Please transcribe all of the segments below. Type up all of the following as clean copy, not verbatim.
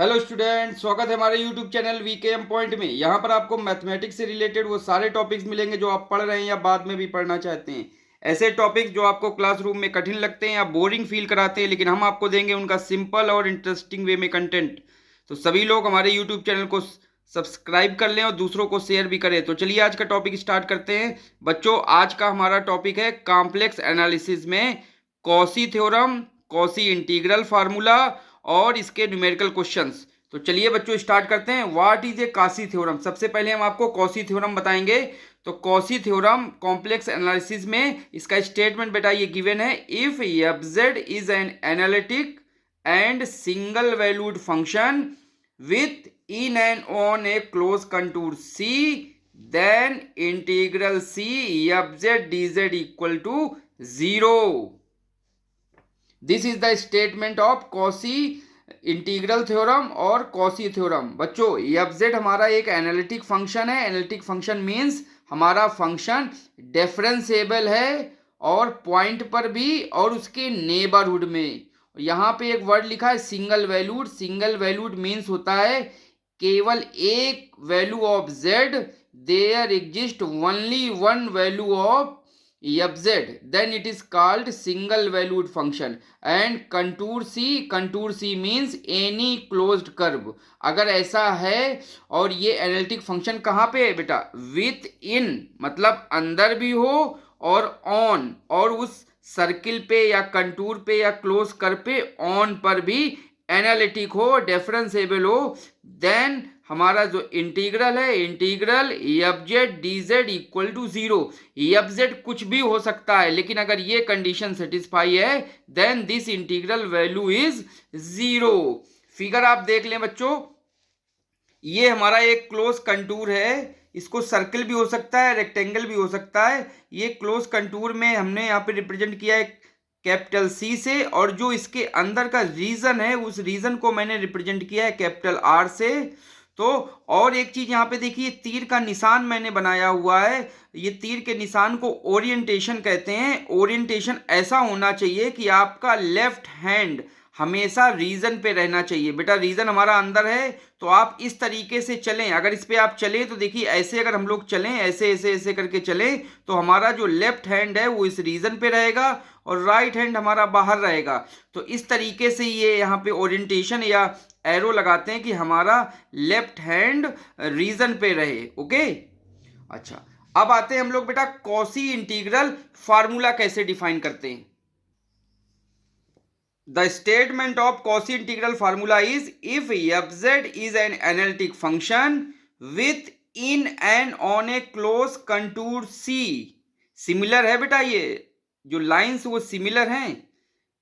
Hello student, स्वागत है हमारे यूट्यूब चैनल वीकेएम पॉइंट में। यहाँ पर आपको मैथमेटिक्स से रिलेटेड वो सारे टॉपिक्स मिलेंगे जो आप पढ़ रहे हैं या बाद में भी पढ़ना चाहते हैं। ऐसे टॉपिक्स जो आपको क्लासरूम में कठिन लगते हैं या बोरिंग फील कराते हैं, लेकिन हम आपको देंगे उनका सिंपल और इंटरेस्टिंग वे में कंटेंट। तो सभी लोग हमारे यूट्यूब चैनल को सब्सक्राइब कर लें और दूसरों को शेयर भी करें। तो चलिए आज का टॉपिक स्टार्ट करते हैं। बच्चों, आज का हमारा टॉपिक है कॉम्प्लेक्स एनालिसिस में Cauchy theorem, Cauchy integral formula और इसके न्यूमेरिकल क्वेश्चंस। तो चलिए बच्चों स्टार्ट करते हैं। What is a Cauchy theorem? सबसे पहले हम आपको कॉशी थ्योरम बताएंगे। तो कॉशी थ्योरम कॉम्प्लेक्स एनालिसिस में इसका स्टेटमेंट बेटा ये गिवन है, if F Z is an analytic and single valued function within and on a close contour C, then integral C F Z D Z equal to 0। This is the statement of Cauchy integral theorem और Cauchy theorem. बच्चों, F Z हमारा एक analytic function है। Analytic function means हमारा function differentiable है और point पर भी और उसके नेबरहुड में। यहाँ पे एक वर्ड लिखा है single valued. Single valued means होता है केवल एक value of Z, there exist only one value of fz, then it is called single valued function. And contour c means any closed curve। अगर ऐसा है और ये एनालिटिक फंक्शन कहाँ पे है बेटा? विथ इन मतलब अंदर भी हो और ऑन, और उस सर्किल पे या कंटूर पे या क्लोज कर पे ऑन पर भी एनालिटिक हो, डिफरेंशिएबल हो, देन हमारा जो इंटीग्रल है, integral F Z D Z equal to 0। F Z कुछ भी हो सकता है, लेकिन अगर ये कंडीशन सेटिस्फाई है then this integral value is 0। Figure आप देख लें बच्चों, ये हमारा एक क्लोज कंटूर है। इसको सर्किल भी हो सकता है, रेक्टेंगल भी हो सकता है। ये क्लोज कंटूर में हमने यहाँ पे रिप्रेजेंट किया है कैपिटल सी से, और जो इसके अंदर का रीजन है उस रीजन को मैंने रिप्रेजेंट किया है कैपिटल आर से। तो और एक चीज यहाँ पे देखिए, तीर का निशान मैंने बनाया हुआ है। ये तीर के निशान को ओरिएंटेशन कहते हैं। ओरिएंटेशन ऐसा होना चाहिए कि आपका लेफ्ट हैंड हमेशा रीजन पे रहना चाहिए। बेटा रीजन हमारा अंदर है, तो आप इस तरीके से चलें। अगर इस पे आप चलें तो देखिए ऐसे अगर हम लोग चलें, ऐसे ऐसे ऐसे करके चलें, तो हमारा जो लेफ्ट हैंड है वो इस रीजन पे रहेगा और राइट हैंड हमारा बाहर रहेगा। तो इस तरीके से ये यहाँ पे ओरिएंटेशन या एरो लगाते हैं कि हमारा लेफ्ट हैंड रीजन पे रहे। ओके, अच्छा अब आते हैं हम लोग बेटा कॉशी इंटीग्रल फार्मूला कैसे डिफाइन करते हैं। The statement of Cauchy integral formula is, if fz is an analytic function with in and on a close contour C। Similar है बेटा, ये जो लाइंस वो सिमिलर हैं।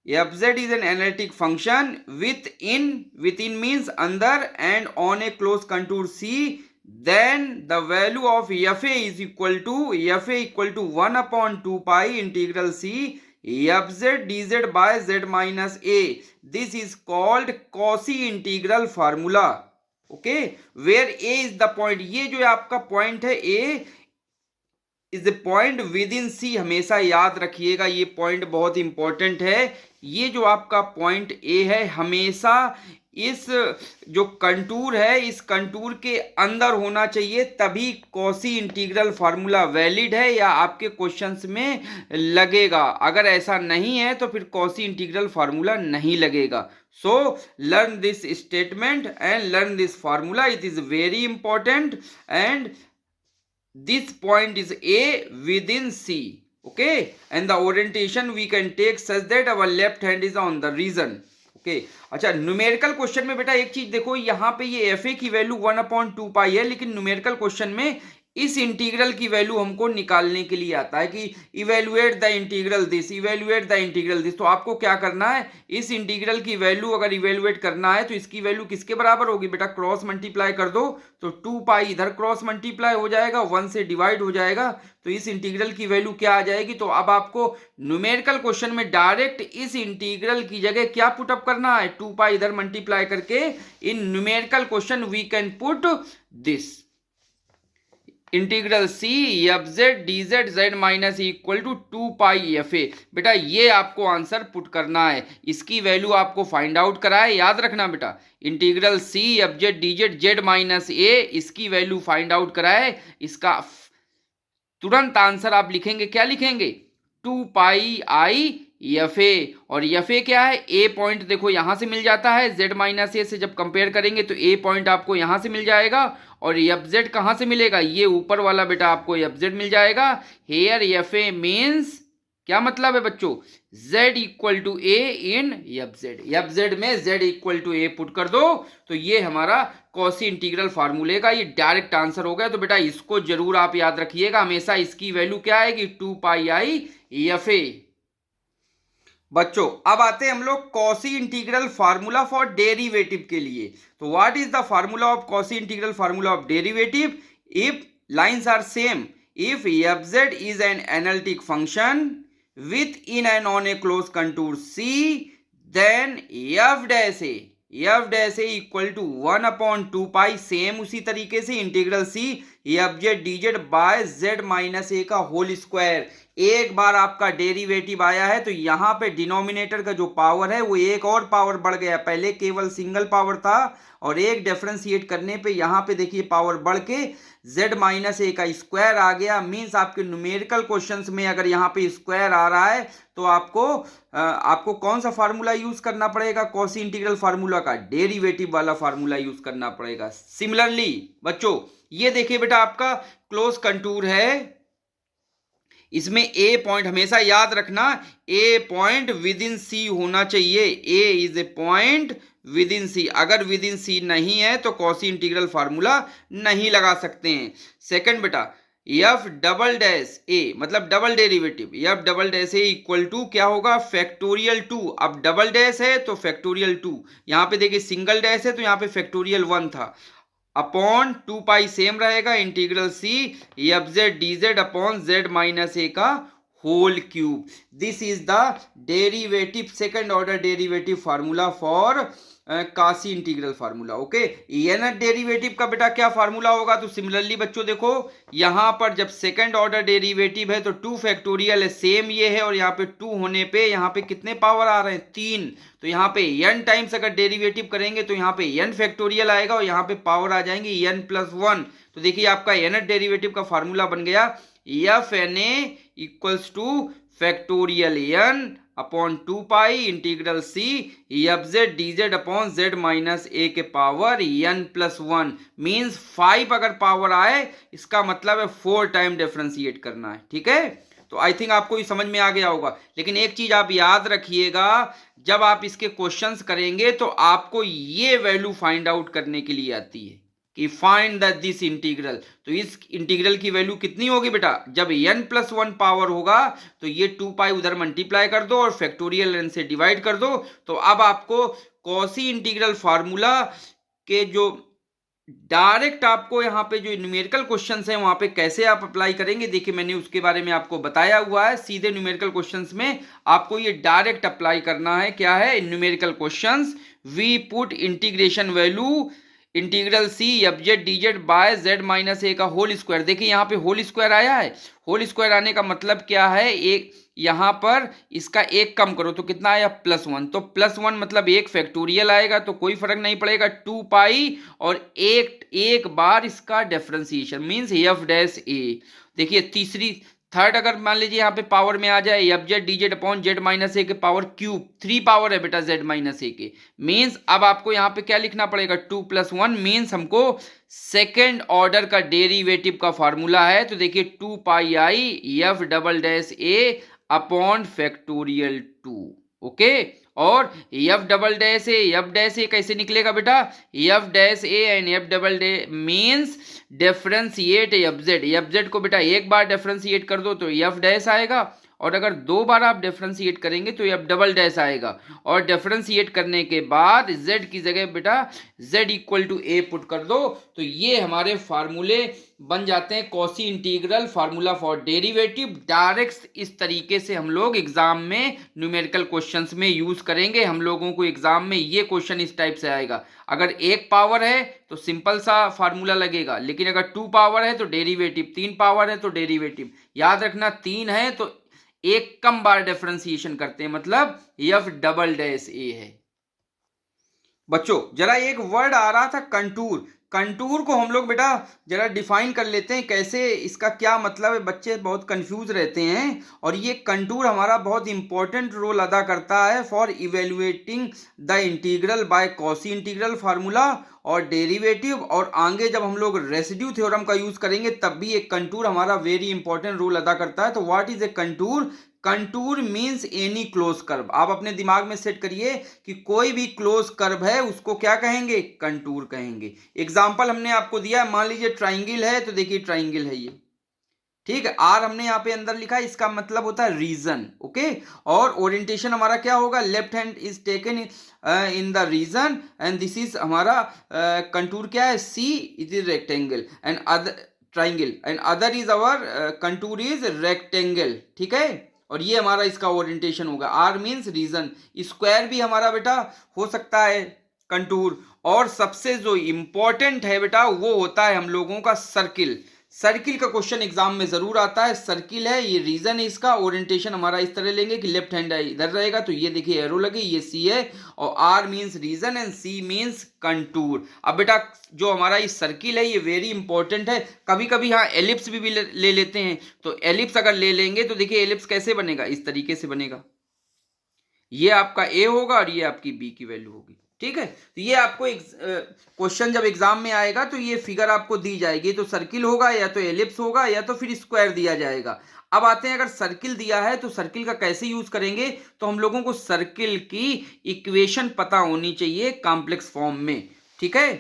fz is an analytic function with in means अंदर and on a close contour C, then the value of fa is equal to 1/2 pi integral C fz dz by z minus a। This is called Cauchy integral formula। Okay, where a is the point। ये जो आपका point है a is the point within C. हमेशा याद रखिएगा, ये point बहुत important है। ये जो आपका पॉइंट ए है हमेशा इस जो कंटूर है इस कंटूर के अंदर होना चाहिए, तभी कॉशी इंटीग्रल फार्मूला वैलिड है या आपके क्वेश्चंस में लगेगा। अगर ऐसा नहीं है तो फिर कॉशी इंटीग्रल फार्मूला नहीं लगेगा। So learn this statement and learn this formula, it is very important. And this point is A within C, okay, and the orientation we can take such that our left hand is on the region। Okay, अच्छा numerical question में बेटा एक चीज देखो, यहाँ पे ये F A की वैल्यू 1/2 पाई है, लेकिन न्यूमेरिकल क्वेश्चन में इस इंटीग्रल की वैल्यू हमको निकालने के लिए आता है कि evaluate the integral this, evaluate the integral this. तो आपको क्या करना है, इस इंटीग्रल की वैल्यू अगर इवेल्युएट करना है तो इसकी वैल्यू किसके बराबर होगी बेटा? क्रॉस मल्टीप्लाई कर दो, तो 2 पाई इधर क्रॉस मल्टीप्लाई हो जाएगा, 1 से डिवाइड हो जाएगा, तो इस इंटीग्रल की वैल्यू क्या आ जाएगी? तो अब आपको न्यूमेरिकल क्वेश्चन में डायरेक्ट इस इंटीग्रल की जगह क्या पुटअप करना है? 2 पाई इधर मल्टीप्लाई करके in numerical question we can put this. Integral C F Z D Z Z minus equal to 2πfa। बेटा ये आपको आंसर पुट करना है, इसकी वैल्यू आपको फाइंड आउट करा है, याद रखना बेटा। Integral C F Z D Z Z minus A, इसकी वैल्यू फाइंड आउट करा है। इसका तुरंत आंसर आप लिखेंगे, क्या लिखेंगे? 2πi और एफ क्या है? ए पॉइंट देखो यहां से मिल जाता है, जेड माइनस ए से जब कंपेयर करेंगे तो ए पॉइंट आपको यहां से मिल जाएगा। और एफ जेड कहां से मिलेगा? ये ऊपर वाला बेटा आपको एफ जेड मिल जाएगा। हेयर एफ ए मीन्स क्या मतलब है बच्चों? z equal to A in F Z में z इक्वल टू ए पुट कर दो तो ये हमारा कॉसी इंटीग्रल फार्मूले का ये डायरेक्ट आंसर हो गया। तो बेटा इसको जरूर आप याद रखिएगा, हमेशा इसकी वैल्यू क्या आएगी? 2πi बच्चों अब आते हैं हम लोग Cauchy integral formula for derivative के लिए। तो what is the formula of Cauchy integral formula of derivative? If lines are same, if F Z is an analytic function with in and on a closed contour C, then f dash a equal to 1 upon 2π। Same उसी तरीके से integral C F Z D Z by Z minus A का whole square. एक बार आपका derivative आया है तो यहाँ पे डिनोमिनेटर का जो पावर है वो एक और पावर बढ़ गया। पहले केवल सिंगल पावर था और एक डिफरेंशिएट करने पे यहाँ पे देखिए पावर बढ़ के z माइनस ए का स्क्वायर आ गया। मीन्स आपके न्यूमेरिकल क्वेश्चंस में अगर यहाँ पे स्क्वायर आ रहा है तो आपको कौन सा फार्मूला यूज करना पड़ेगा? कॉसी इंटीग्रल फार्मूला का डेरिवेटिव वाला फार्मूला यूज करना पड़ेगा। सिमिलरली बच्चों ये देखिए बेटा आपका क्लोज कंटूर है, इसमें ए पॉइंट हमेशा याद रखना, ए पॉइंट विद इन सी होना चाहिए। A is a point within C, अगर विद इन सी नहीं है तो कॉसी इंटीग्रल फार्मूला नहीं लगा सकते हैं। सेकंड बेटा एफ डबल डैश ए मतलब double derivative, F double dash A equal to क्या होगा? फैक्टोरियल 2। अब डबल डैश है तो फैक्टोरियल 2, यहाँ पे देखिए सिंगल डैश है तो यहाँ पे फैक्टोरियल 1 था, अपॉन 2π सेम रहेगा। Integral C F Z D Z upon Z minus A का whole cube. This is the derivative, second order derivative formula for Cauchy integral formula. Okay, N derivative का बेटा क्या फार्मूला होगा? तो similarly बच्चों देखो यहां पर जब सेकंड ऑर्डर डेरिवेटिव है तो 2 फैक्टोरियल है, सेम ये है, और यहाँ पे 2 होने पे यहाँ पे कितने पावर आ रहे हैं? 3। तो यहाँ पे n टाइम्स अगर डेरिवेटिव करेंगे तो यहाँ पे n फैक्टोरियल आएगा और यहाँ पे पावर आ जाएंगी n प्लस 1। तो देखिए आपका n डेरिवेटिव का फार्मूला बन गया F N A equals to factorial n upon 2π integral C F Z D Z upon Z minus A के पावर n प्लस 1। मीन्स 5 अगर पावर आए इसका मतलब है 4 टाइम डिफरेंशिएट करना है। ठीक है, तो आई थिंक आपको ये समझ में आ गया होगा। लेकिन एक चीज आप याद रखिएगा, जब आप इसके क्वेश्चंस करेंगे तो आपको ये वैल्यू फाइंड आउट करने के लिए आती है कि फाइंड दैट दिस इंटीग्रल। तो इस इंटीग्रल की वैल्यू कितनी होगी बेटा? जब n प्लस 1 पावर होगा तो ये 2π उधर मल्टीप्लाई कर दो और फैक्टोरियल n से डिवाइड कर दो। तो अब आपको कॉसी इंटीग्रल फार्मूला के जो डायरेक्ट आपको यहाँ पे जो न्यूमेरिकल क्वेश्चंस हैं वहां पे कैसे आप अप्लाई करेंगे, देखिए मैंने उसके बारे में आपको बताया हुआ है। सीधे न्यूमेरिकल क्वेश्चंस में आपको ये डायरेक्ट अप्लाई करना है। क्या है numerical questions? We put integration value integral C F Z D Z by Z minus A का होल स्क्वायर। देखिए यहाँ पे होल स्क्वायर आया है, होल स्क्वायर आने का मतलब क्या है? एक यहाँ पर इसका एक कम करो तो कितना आया? प्लस 1। तो प्लस 1 मतलब एक फैक्टोरियल आएगा तो कोई फर्क नहीं पड़ेगा, 2π और एक बार इसका डिफरेंशिएशन मीन्स एफ डैश ए। देखिए तीसरी थर्ड अगर मान लीजिए यहाँ पे पावर में आ जाए F Z D Z upon Z minus A के पावर क्यूब, 3 पावर है बेटा जेड माइनस ए के। मीन्स अब आपको यहाँ पे क्या लिखना पड़ेगा? 2 प्लस 1 मीन्स हमको सेकेंड ऑर्डर का डेरिवेटिव का फार्मूला है। तो देखिए 2πi एफ डबल डैश ए अपॉन फैक्टोरियल 2। ओके, और एफ डबल डैश ए कैसे निकलेगा बेटा? F dash A and F double day means differentiate F Z को बेटा एक बार डिफरेंशिएट कर दो तो एफ डैश आएगा और अगर 2 बार आप डिफरेंशिएट करेंगे तो ये अब डबल डैश आएगा, और डिफरेंशिएट करने के बाद z की जगह बेटा z इक्वल टू a पुट कर दो, तो ये हमारे फार्मूले बन जाते हैं Cauchy integral formula for derivative. Direct इस तरीके से हम लोग एग्जाम में न्यूमेरिकल क्वेश्चंस में यूज करेंगे। हम लोगों को एग्जाम में ये क्वेश्चन इस टाइप से आएगा, अगर 1 पावर है तो सिंपल सा फार्मूला लगेगा, लेकिन अगर 2 पावर है तो डेरिवेटिव, 3 पावर है तो डेरिवेटिव। याद रखना 3 है तो एक कम बार डिफरेंशिएशन करते हैं, मतलब एफ डबल डैश ए है। बच्चों जरा एक वर्ड आ रहा था कंटूर, कंटूर को हम लोग बेटा जरा डिफाइन कर लेते हैं, कैसे इसका क्या मतलब है। बच्चे बहुत कंफ्यूज रहते हैं, और ये कंटूर हमारा बहुत इंपॉर्टेंट रोल अदा करता है for evaluating the integral by Cauchy integral formula और डेरिवेटिव। और आगे जब हम लोग रेसिड्यू थ्योरम का यूज करेंगे तब भी एक कंटूर हमारा वेरी इंपॉर्टेंट रोल अदा करता है। तो what is a contour? Contour means any close curve. आप अपने दिमाग में सेट करिए कि कोई भी क्लोज कर्व है उसको क्या कहेंगे? कंटूर कहेंगे। एग्जाम्पल हमने आपको दिया है, मान लीजिए ट्राइंगल है, तो देखिए ट्राइंगल है ये, ठीक है। आर हमने यहाँ पे अंदर लिखा है, इसका मतलब होता है रीजन, ओके। और ओरिएंटेशन हमारा क्या होगा? Left hand is taken in the region, and this is हमारा कंटूर क्या है? C is is rectangle and other triangle, and other is our contour is rectangle, ठीक है। और ये हमारा इसका ओरिएंटेशन होगा। Are means reason. स्क्वायर भी हमारा बेटा हो सकता है कंटूर, और सबसे जो इंपॉर्टेंट है बेटा वो होता है हम लोगों का सर्किल। सर्किल का क्वेश्चन एग्जाम में जरूर आता है। सर्किल है, ये रीजन है, इसका ओरिएंटेशन हमारा इस तरह लेंगे कि लेफ्ट हैंड इधर रहेगा, तो ये देखिए एरो लगी, ये सी है, और R means region and C means contour. अब बेटा जो हमारा ये सर्किल है ये वेरी इंपॉर्टेंट है। कभी कभी यहाँ एलिप्स भी ले लेते हैं, तो एलिप्स अगर ले लेंगे तो देखिए एलिप्स कैसे बनेगा? इस तरीके से बनेगा, ये आपका ए होगा और ये आपकी बी की वैल्यू होगी, ठीक है। तो ये आपको क्वेश्चन जब एग्जाम में आएगा तो ये फिगर आपको दी जाएगी, तो सर्किल होगा या तो एलिप्स होगा या तो फिर स्क्वायर दिया जाएगा। अब आते हैं, अगर सर्किल दिया है तो सर्किल का कैसे यूज करेंगे? तो हम लोगों को सर्किल की इक्वेशन पता होनी चाहिए कॉम्प्लेक्स फॉर्म में, ठीक है।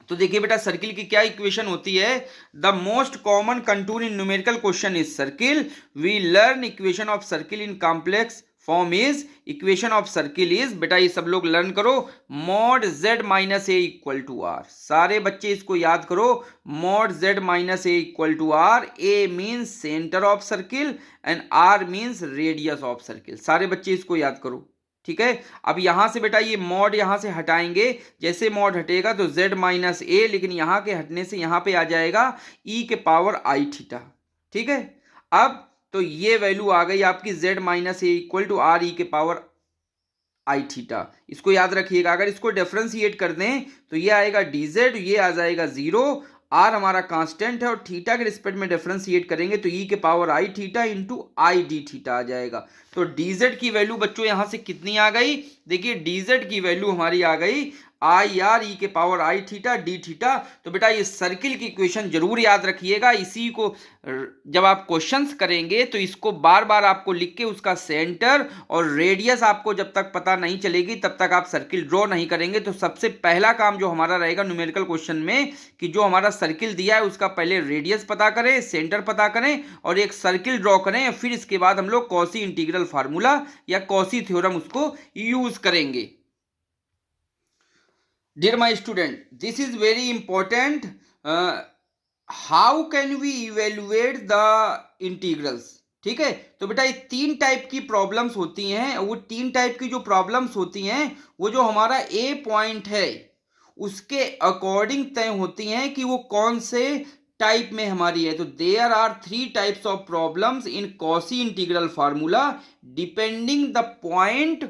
तो देखिए बेटा सर्किल की क्या इक्वेशन होती है? The most common contour in numerical question is circle. We learn equation of circle in complex form is, equation of circle is, बेटा ये सब लोग लर्न करो, mod z minus A equal to R. सारे बच्चे इसको याद करो, mod z minus A equal to R. A means centre of circle and R means radius of circle. सारे बच्चे इसको याद करो, ठीक है। अब यहां से बेटा ये मॉड यहां से हटाएंगे, जैसे मॉड हटेगा तो z माइनस ए, लेकिन यहां के हटने से यहां पे आ जाएगा e के पावर आई थीटा, ठीक है। अब तो ये वैल्यू आ गई आपकी z minus A equal to R E के पावर आई थीटा। इसको याद रखिएगा, अगर इसको डिफरेंशिएट कर दें तो ये आएगा dz, ये आ जाएगा 0, आर हमारा कांस्टेंट है, और थीटा के रिस्पेक्ट में डिफरेंशिएट करेंगे तो ई के power I theta into I D theta आ जाएगा। तो dz की वैल्यू बच्चों यहां से कितनी आ गई? देखिए dz की वैल्यू हमारी आ गई आई आर ई के power I theta D theta. तो बेटा ये सर्किल की इक्वेशन जरूर याद रखिएगा। इसी को जब आप क्वेश्चंस करेंगे तो इसको बार बार आपको लिख के उसका सेंटर और रेडियस आपको जब तक पता नहीं चलेगी तब तक आप सर्किल ड्रॉ नहीं करेंगे। तो सबसे पहला काम जो हमारा रहेगा न्यूमेरिकल क्वेश्चन में कि जो हमारा सर्किल दिया है उसका पहले रेडियस पता करें, सेंटर पता करें और एक सर्किल ड्रॉ करें। फिर इसके बाद हम लोग कॉसी इंटीग्रल फार्मूला या कॉसी थ्योरम उसको यूज करेंगे। Dear my student, this is very important. How can we evaluate the integrals? ठीक है, तो बेटा ये 3 टाइप की प्रॉब्लम्स होती हैं। वो 3 टाइप की जो प्रॉब्लम्स होती हैं वो जो हमारा ए पॉइंट है उसके अकॉर्डिंग तय होती हैं कि वो कौन से टाइप में हमारी है। तो there are 3 types of problems in Cauchy integral formula depending the point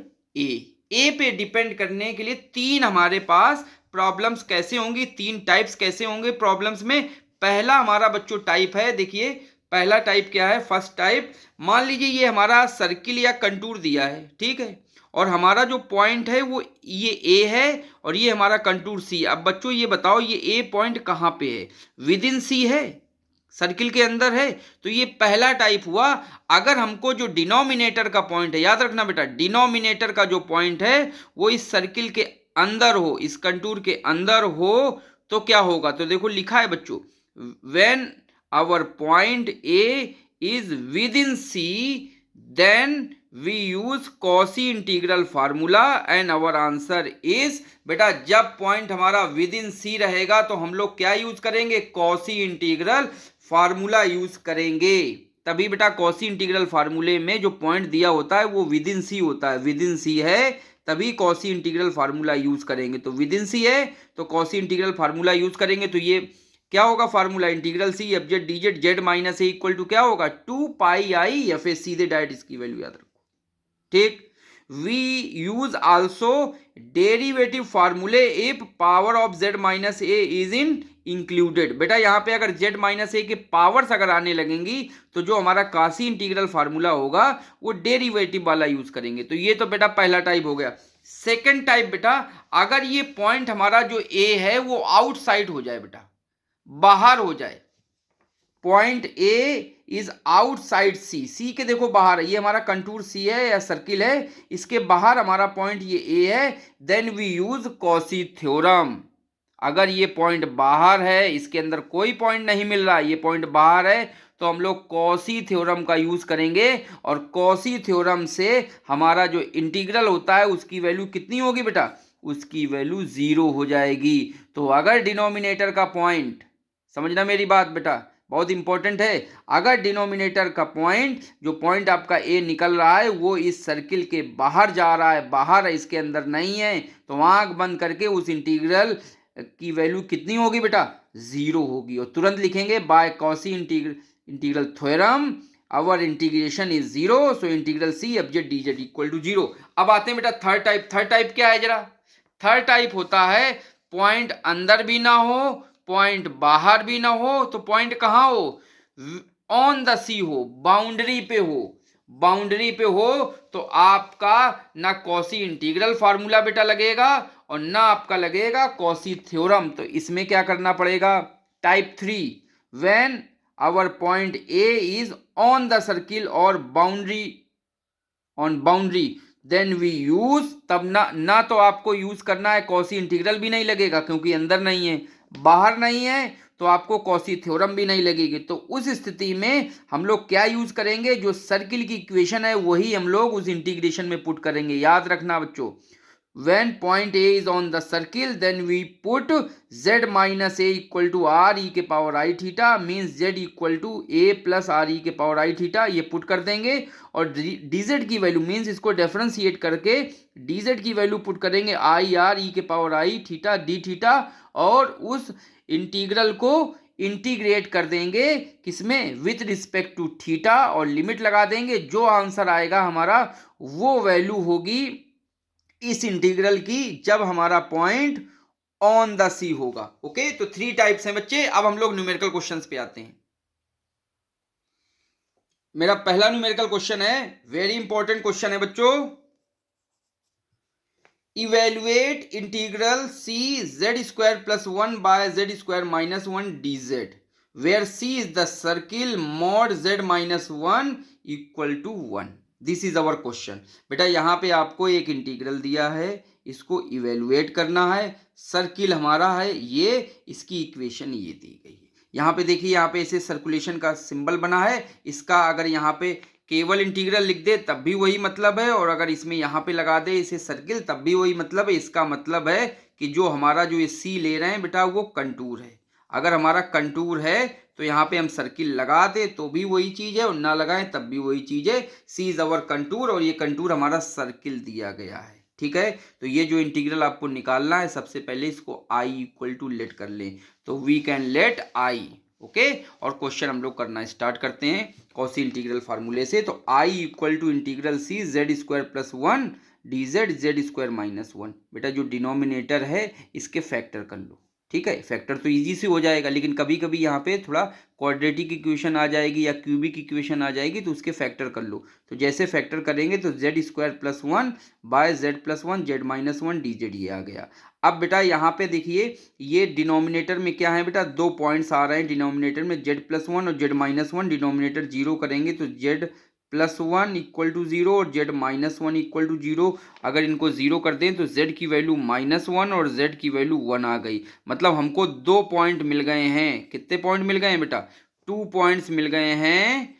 A पे डिपेंड करने के लिए 3 हमारे पास प्रॉब्लम्स कैसे होंगी, 3 टाइप्स कैसे होंगे प्रॉब्लम्स में। पहला हमारा बच्चों टाइप है, देखिए पहला टाइप क्या है? फर्स्ट टाइप, मान लीजिए ये हमारा सर्किल या कंटूर दिया है, ठीक है, और हमारा जो पॉइंट है वो ये ए है और ये हमारा कंटूर सी। अब बच्चों ये बताओ ये ए पॉइंट कहाँ पे है? विद इन सी है, सर्किल के अंदर है। तो ये पहला टाइप हुआ। अगर हमको जो डिनोमिनेटर का पॉइंट है, याद रखना बेटा डिनोमिनेटर का जो पॉइंट है वो इस सर्किल के अंदर हो, इस कंटूर के अंदर हो, तो क्या होगा? तो देखो लिखा है बच्चों, when our point A is within C, then we use Cauchy integral formula and our answer is, बेटा जब पॉइंट हमारा विद इन सी रहेगा तो हम लोग क्या यूज करेंगे, Cauchy इंटीग्रल फार्मूला यूज करेंगे। तभी बेटा Cauchy इंटीग्रल फार्मूले में जो पॉइंट दिया होता है वो विद इन सी होता है, विद इन सी है तभी Cauchy इंटीग्रल फार्मूला यूज करेंगे। तो विद इन सी है तो Cauchy इंटीग्रल फार्मूला यूज करेंगे। तो ये क्या होगा formula, integral C F Z D Z Z minus A equal to क्या होगा, 2 पाई आई एफ ए, सीधे डायरेक्ट इसकी वैल्यू याद रखो, ठीक। वी यूज आल्सो डेरिवेटिव फार्मूले if power of Z minus A is in included. बेटा यहाँ पे अगर जेड माइनस ए के पावर्स अगर आने लगेंगी तो जो हमारा Cauchy इंटीग्रल फार्मूला होगा वो डेरिवेटिव वाला यूज करेंगे। तो ये तो बेटा पहला टाइप हो गया। सेकेंड टाइप बेटा, अगर ये पॉइंट हमारा जो ए है वो आउटसाइड हो जाए, बेटा बाहर हो जाए, पॉइंट ए इज आउटसाइड सी, सी के देखो बाहर है, ये हमारा कंटूर सी है या सर्किल है, इसके बाहर हमारा पॉइंट ये ए है, then we use Cauchy theorem. अगर ये पॉइंट बाहर है, इसके अंदर कोई पॉइंट नहीं मिल रहा, ये पॉइंट बाहर है, तो हम लोग Cauchy थ्योरम का यूज करेंगे और Cauchy थ्योरम से हमारा जो इंटीग्रल होता है उसकी वैल्यू कितनी होगी बेटा, उसकी वैल्यू 0 हो जाएगी। तो अगर डिनोमिनेटर का पॉइंट, समझना मेरी बात बेटा बहुत इंपॉर्टेंट है, अगर डिनोमिनेटर का पॉइंट, जो पॉइंट आपका ए निकल रहा है वो इस सर्किल के बाहर जा रहा है, बाहर है, इसके अंदर नहीं है, तो आंख बंद करके उस इंटीग्रल की वैल्यू कितनी होगी बेटा, 0 होगी। और तुरंत लिखेंगे by Cauchy integral theorem our integration is 0, so integral C F Z D Z equal to 0। अब आते हैं बेटा थर्ड टाइप। थर्ड टाइप क्या है जरा, थर्ड टाइप होता है पॉइंट अंदर भी ना हो, पॉइंट बाहर भी ना हो, तो पॉइंट कहाँ हो, ऑन द सी हो, बाउंड्री पे हो, बाउंड्री पे हो, तो आपका ना Cauchy इंटीग्रल फार्मूला बेटा लगेगा और ना आपका लगेगा Cauchy थ्योरम। तो इसमें क्या करना पड़ेगा, type 3, when our point A is on the circle और boundary, on boundary, then we use, तब ना तो आपको यूज करना है Cauchy इंटीग्रल भी नहीं लगेगा क्योंकि अंदर नहीं है, बाहर नहीं है, तो आपको Cauchy थ्योरम भी नहीं लगेगी। तो उस स्थिति में हम लोग क्या यूज करेंगे, जो सर्किल की इक्वेशन है वही हम लोग उस इंटीग्रेशन में पुट करेंगे। याद रखना बच्चों, when point A is on the circle then we put z minus a equal to r e के power i theta, means z equal to a plus r e के पावर i थीटा, ये put कर देंगे और dz की value means इसको differentiate करके dz की वैल्यू पुट करेंगे i r e के power i theta d theta, और उस इंटीग्रल को इंटीग्रेट कर देंगे किसमें, विथ रिस्पेक्ट टू थीटा, और लिमिट लगा देंगे। जो आंसर आएगा हमारा वो वैल्यू होगी इस इंटीग्रल की जब हमारा पॉइंट ऑन द सी होगा। ओके, तो 3 टाइप्स हैं बच्चे। अब हम लोग न्यूमेरिकल क्वेश्चंस पे आते हैं। मेरा पहला न्यूमेरिकल क्वेश्चन है, वेरी इंपॉर्टेंट क्वेश्चन है बच्चों, evaluate integral C Z square plus 1 by Z square minus 1 D Z where C is the circle mod Z minus 1 equal to 1। This is our question. बेटा यहाँ पे आपको एक integral दिया है, इसको इवेल्युएट करना है, सर्किल हमारा है ये, इसकी इक्वेशन ये दी गई है। यहाँ पे देखिए, यहाँ पे इसे सर्कुलेशन का सिंबल बना है, इसका अगर यहाँ पे केवल इंटीग्रल लिख दे तब भी वही मतलब है, और अगर इसमें यहाँ पे लगा दे इसे सर्किल तब भी वही मतलब है। इसका मतलब है कि जो हमारा जो ये सी ले रहे हैं बेटा वो कंटूर है। अगर हमारा कंटूर है तो यहाँ पे हम सर्किल लगा दे तो भी वही चीज है और ना लगाएं तब भी वही चीज है। सी इज अवर कंटूर और ये कंटूर हमारा सर्किल दिया गया है। ठीक है, तो ये जो इंटीग्रल आपको निकालना है, सबसे पहले इसको आई इक्वल टू लेट कर लें, तो we can let I. Okay, और क्वेश्चन हम लोग करना स्टार्ट करते हैं Cauchy इंटीग्रल फार्मूले से। तो I equal to integral C Z square plus 1 D Z Z square minus 1। बेटा जो डिनोमिनेटर है इसके फैक्टर कर लो। ठीक है, फैक्टर तो इजी से हो जाएगा, लेकिन कभी कभी यहाँ पे थोड़ा क्वाड्रेटिक इक्वेशन आ जाएगी या क्यूबिक इक्वेशन आ जाएगी, तो उसके फैक्टर कर लो। तो जैसे फैक्टर करेंगे तो Z square plus 1 by Z plus 1 Z minus 1 D Z, ये आ गया। अब बेटा यहाँ पे देखिए, ये डिनोमिनेटर में क्या है बेटा, 2 पॉइंट्स आ रहे हैं डिनोमिनेटर में, जेड प्लस 1 और जेड माइनस 1। डिनोमिनेटर 0 करेंगे तो जेड प्लस 1 इक्वल टू 0 और जेड माइनस 1 इक्वल टू 0। अगर इनको 0 कर दें तो जेड की वैल्यू -1 और जेड की वैल्यू 1 आ गई। मतलब हमको 2 पॉइंट मिल गए हैं। कितने पॉइंट मिल गए हैं बेटा, 2 पॉइंट्स मिल गए हैं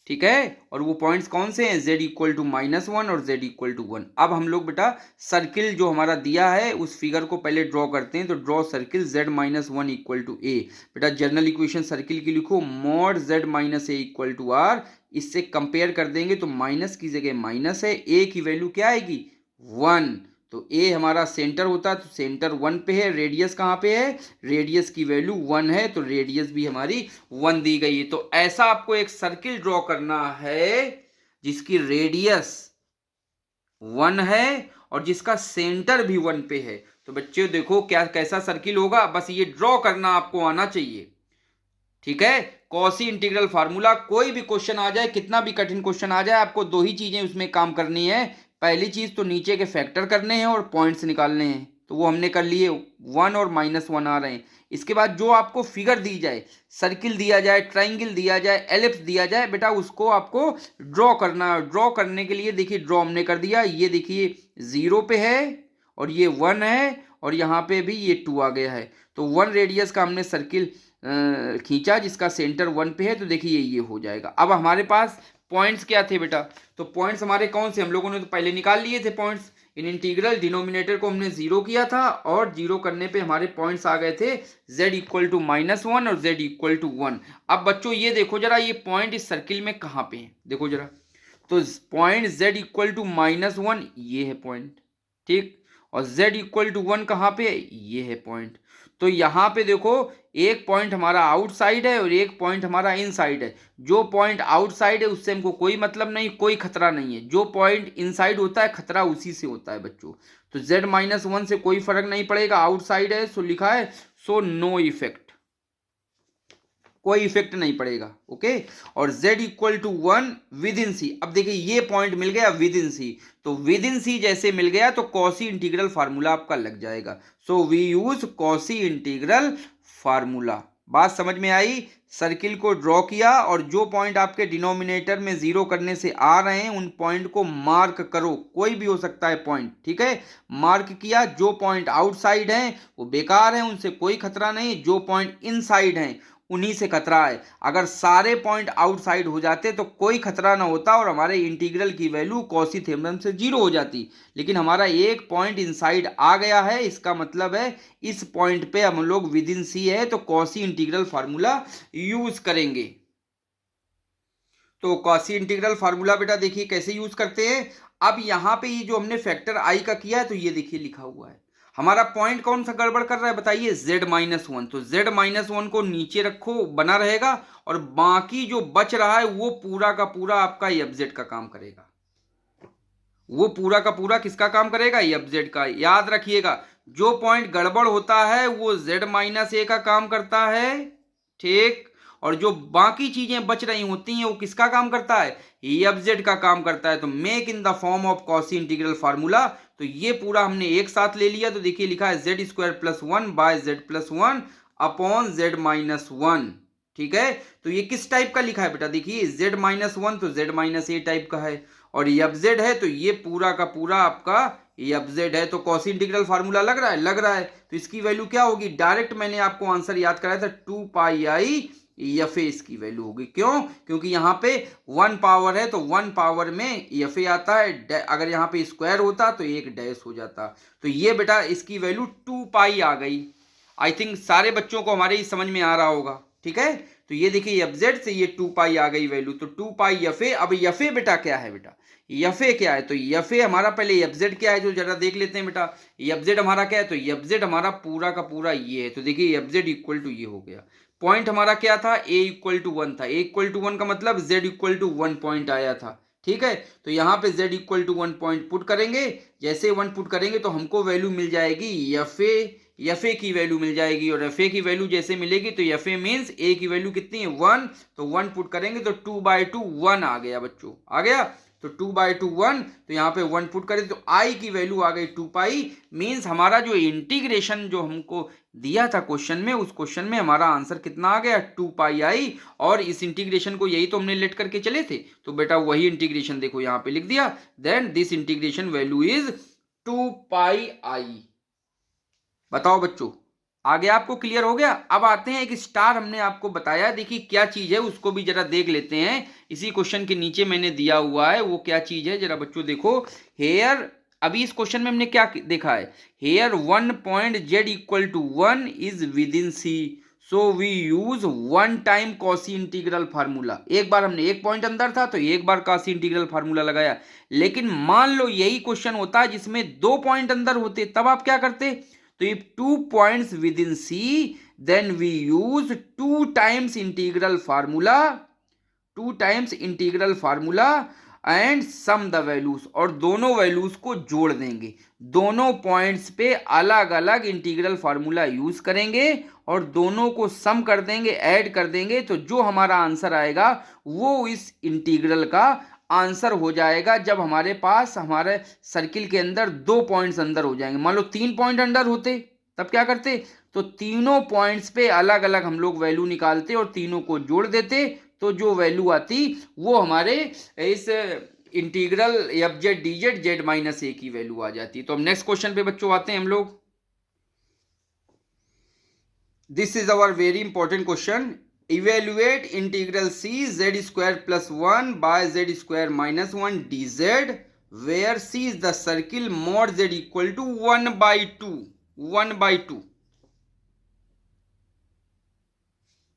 ठीक है, और वो पॉइंट्स कौन से हैं, z इक्वल टू -1 और z इक्वल टू 1। अब हम लोग बेटा सर्किल जो हमारा दिया है उस फिगर को पहले ड्रॉ करते हैं। तो draw circle z -1 equal to a। बेटा जनरल इक्वेशन सर्किल की लिखो, mod z minus a equal to r। इससे कंपेयर कर देंगे तो माइनस की जगह माइनस है, a की वैल्यू क्या आएगी 1। तो ए हमारा सेंटर होता है, तो सेंटर 1 पे है। रेडियस कहाँ पे है, रेडियस की वैल्यू 1 है, तो रेडियस भी हमारी 1 दी गई है। तो ऐसा आपको एक सर्किल ड्रॉ करना है जिसकी रेडियस 1 है और जिसका सेंटर भी 1 पे है। तो बच्चे देखो क्या कैसा सर्किल होगा, बस ये ड्रॉ करना आपको आना चाहिए। ठीक है, कॉसी इंटीग्रल फार्मूला, कोई भी क्वेश्चन आ जाए, कितना भी कठिन क्वेश्चन आ जाए, आपको दो ही चीजें उसमें काम करनी है। पहली चीज तो नीचे के फैक्टर करने हैं और पॉइंट्स निकालने हैं, तो वो हमने कर लिए, 1 और -1 आ रहे हैं। इसके बाद जो आपको फिगर दी जाए, सर्किल दिया जाए, ट्राइंगल दिया जाए, एलिप्स दिया जाए, बेटा उसको आपको ड्रॉ करना है। ड्रॉ करने के लिए देखिए ड्रॉ हमने कर दिया, ये देखिए 0 पे है और ये 1 है और यहाँ पे भी ये 2 आ गया है। तो 1 रेडियस का हमने सर्किल खींचा जिसका सेंटर 1 पे है। तो देखिए ये हो जाएगा। अब हमारे पास पॉइंट्स क्या थे बेटा, तो पॉइंट्स हमारे कौन से, हम लोगों ने तो पहले निकाल लिए थे पॉइंट्स। इन इंटीग्रल डिनोमिनेटर को हमने 0 किया था और 0 करने पे हमारे पॉइंट्स आ गए थे z इक्वल टू -1 और z इक्वल टू 1। अब बच्चों ये देखो जरा, ये पॉइंट इस सर्किल में कहाँ पे है, देखो जरा। तो पॉइंट z इक्वल टू -1 ये है पॉइंट, ठीक, और z इक्वल टू 1 कहाँ पे है, ये है पॉइंट। तो यहाँ पे देखो एक पॉइंट हमारा आउटसाइड है और एक पॉइंट हमारा इनसाइड है। जो पॉइंट आउटसाइड है उससे हमको कोई मतलब नहीं, कोई खतरा नहीं है। जो पॉइंट इनसाइड होता है खतरा उसी से होता है बच्चों। तो z -1 से कोई फर्क नहीं पड़ेगा, आउटसाइड है, सो लिखा है सो नो इफेक्ट, कोई इफेक्ट नहीं पड़ेगा। ओके, और z equal to 1 within C. अब देखिए ये पॉइंट मिल गया विद इन सी, तो विद इन सी जैसे मिल गया तो कॉसी इंटीग्रल फार्मूला आपका लग जाएगा। So we use Cauchy integral formula. बात समझ में आई, सर्किल को ड्रॉ किया और जो पॉइंट आपके डिनोमिनेटर में 0 करने से आ रहे हैं उन पॉइंट को मार्क करो, कोई भी हो सकता है पॉइंट, ठीक है, मार्क किया। जो पॉइंट आउटसाइड हैं वो बेकार हैं, उनसे कोई खतरा नहीं। जो पॉइंट इनसाइड हैं उन्हीं से खतरा है। अगर सारे पॉइंट आउटसाइड हो जाते तो कोई खतरा ना होता और हमारे इंटीग्रल की वैल्यू कॉसी थ्योरम से 0 हो जाती। लेकिन हमारा एक पॉइंट इनसाइड आ गया है, इसका मतलब है इस पॉइंट पे हम लोग विद इन सी है, तो कॉसी इंटीग्रल फार्मूला यूज करेंगे। तो कॉसी इंटीग्रल फार्मूला बेटा देखिए कैसे यूज करते हैं। अब यहाँ पे ये जो हमने फैक्टर आई का किया है, तो ये देखिए लिखा हुआ है। हमारा पॉइंट कौन सा गड़बड़ कर रहा है बताइए, z -1। तो z -1 को नीचे रखो, बना रहेगा, और बाकी जो बच रहा है वो पूरा का पूरा आपका fz का काम करेगा। वो पूरा का पूरा किसका काम करेगा, fz का। याद रखिएगा जो पॉइंट गड़बड़ होता है वो z -a का काम करता है, ठीक, और जो बाकी चीजें बच रही होती हैं वो किसका काम करता है, fz का काम करता है। तो make in the form of Cauchy integral formula. तो ये पूरा हमने एक साथ ले लिया, तो देखिए लिखा है z² + 1 bye z+1 upon z -1, ठीक है। तो ये किस टाइप का लिखा है बेटा, देखिए z -1 तो z -a टाइप का है, और fz है तो ये पूरा का पूरा आपका fz है। तो कॉसी इंटीग्रल फार्मूला लग रहा है, लग रहा है। तो इसकी वैल्यू क्या होगी, डायरेक्ट मैंने आपको आंसर याद कराया था 2πi fa इसकी वैल्यू होगी। क्यों, क्योंकि यहाँ पे 1 पावर है तो 1 पावर में fa आता है, अगर यहाँ पे स्क्वायर होता तो एक डैश हो जाता। तो ये बेटा इसकी वैल्यू 2π आ गई। आई थिंक सारे बच्चों को हमारे ही समझ में आ रहा होगा, ठीक है। तो ये देखिए fz से ये 2π आ गई वैल्यू, तो 2π fa। अब fa बेटा क्या है, बेटा fa क्या है, तो fa हमारा पहले fz क्या है जो जरा देख लेते हैं बेटा। fz हमारा क्या है, तो fz हमारा पूरा का पूरा ये है। तो देखिए fz इक्वल टू ये हो गया। पॉइंट हमारा क्या था, a इक्वल टू 1 था। a इक्वल टू 1 का मतलब z इक्वल टू 1 पॉइंट आया था, ठीक है। तो यहाँ पे z equal to 1 point put करेंगे, जैसे 1 पुट करेंगे तो हमको वैल्यू मिल जाएगी fa की वैल्यू मिल जाएगी। और fa की वैल्यू जैसे मिलेगी तो fa मीन्स a की वैल्यू कितनी है 1, तो 1 पुट करेंगे तो 2/2 1 आ गया बच्चों, आ गया। तो 2/2 1, तो यहाँ पे 1 पुट करें तो i की वैल्यू आ गई 2π। मीन्स हमारा जो इंटीग्रेशन जो हमको दिया था क्वेश्चन में, उस क्वेश्चन में हमारा आंसर कितना आ गया 2πi। और इस इंटीग्रेशन को यही तो हमने लेट करके चले थे, तो बेटा वही इंटीग्रेशन देखो यहाँ पे लिख दिया। Then this integration value is 2πi। बताओ बच्चों आगे आपको क्लियर हो गया। अब आते हैं एक स्टार हमने आपको बताया, देखिए क्या चीज है उसको भी जरा देख लेते हैं। इसी क्वेश्चन के नीचे मैंने दिया हुआ है वो क्या चीज है, जरा बच्चों देखो। हेयर, अभी इस क्वेश्चन में हमने क्या देखा है, here one point Z equal to 1 is within C, so we use one time Cauchy integral formula. एक बार हमने एक पॉइंट अंदर था तो एक बार कॉसी इंटीग्रल फार्मूला लगाया। लेकिन मान लो यही क्वेश्चन होता जिसमें दो पॉइंट अंदर होते, तब आप क्या करते, तो if 2 points within C, then we use 2 times integral formula, 2 times integral formula and sum the values, और दोनों वैल्यूज को जोड़ देंगे। दोनों पॉइंट्स पे अलग अलग इंटीग्रल फार्मूला यूज करेंगे और दोनों को सम कर देंगे, ऐड कर देंगे, तो जो हमारा आंसर आएगा वो इस इंटीग्रल का आंसर हो जाएगा। जब हमारे पास हमारे सर्किल के अंदर दो पॉइंट्स अंदर हो जाएंगे, मान लो 3 पॉइंट अंदर होते तब क्या करते, तो तीनों पॉइंट्स पे अलग अलग हम लोग वैल्यू निकालते और तीनों को जोड़ देते, तो जो वैल्यू आती वो हमारे इस integral F Z D Z Z minus A की वैल्यू आ जाती। तो अब नेक्स्ट क्वेश्चन पे बच्चों आते हैं हम लोग। This is our very important question. Evaluate integral C Z square plus 1 by Z square minus 1 D Z where C is the circle mod Z equal to 1/2, 1/2।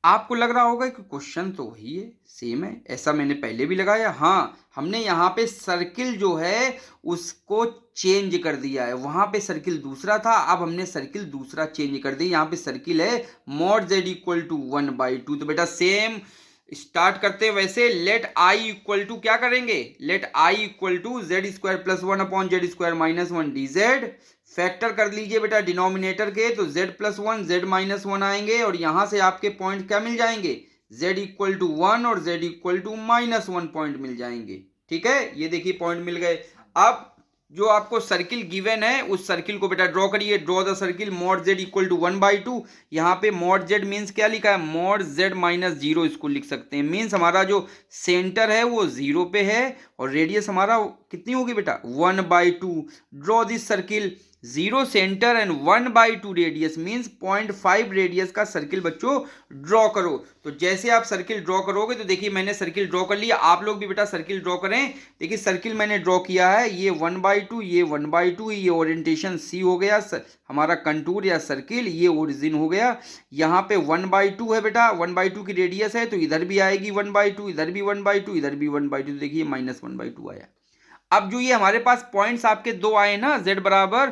आपको लग रहा होगा कि क्वेश्चन तो वही है, सेम है, ऐसा मैंने पहले भी लगाया। हाँ, हमने यहाँ पे सर्किल जो है उसको चेंज कर दिया है। वहां पे सर्किल दूसरा था, अब हमने सर्किल दूसरा चेंज कर दिया। यहाँ पे सर्किल है मॉड जेड इक्वल टू 1/2। तो बेटा सेम स्टार्ट करते हैं वैसे। लेट आई इक्वल टू क्या करेंगे, let I equal to Z square plus 1 upon Z square minus 1 D Z. Factor कर लीजिए बेटा डिनोमिनेटर के, तो z प्लस 1 z माइनस 1 आएंगे और यहां से आपके पॉइंट क्या मिल जाएंगे, z इक्वल टू 1 और z equal to minus 1 point मिल जाएंगे। ठीक है, ये देखिए पॉइंट मिल गए। अब जो आपको सर्किल गिवन है उस सर्किल को बेटा ड्रॉ करिए। Draw the circle mod Z equal to 1/2। यहाँ पे मॉड जेड मीन्स क्या लिखा है, मॉड जेड माइनस 0 इसको लिख सकते हैं। मीन्स हमारा जो सेंटर है वो 0 पे है और रेडियस हमारा कितनी होगी बेटा 1/2। Draw this circle, 0 centre and 1/2 radius means 0.5 radius का सर्किल बच्चों ड्रॉ करो। तो जैसे आप सर्किल ड्रॉ करोगे, तो देखिए मैंने सर्किल ड्रॉ कर लिया, आप लोग भी बेटा सर्किल ड्रॉ करें। देखिए सर्किल मैंने ड्रॉ किया है, ये 1/2, ये 1/2, ये ओरिएंटेशन सी हो गया हमारा कंटूर या सर्किल, ये ओरिजिन हो गया। यहाँ पे 1/2 है बेटा, 1/2 की रेडियस है तो इधर भी आएगी 1/2, इधर भी 1/2, इधर भी 1/2, देखिए माइनस 1/2 आया। अब जो ये हमारे पास पॉइंट्स आपके दो आए ना, z बराबर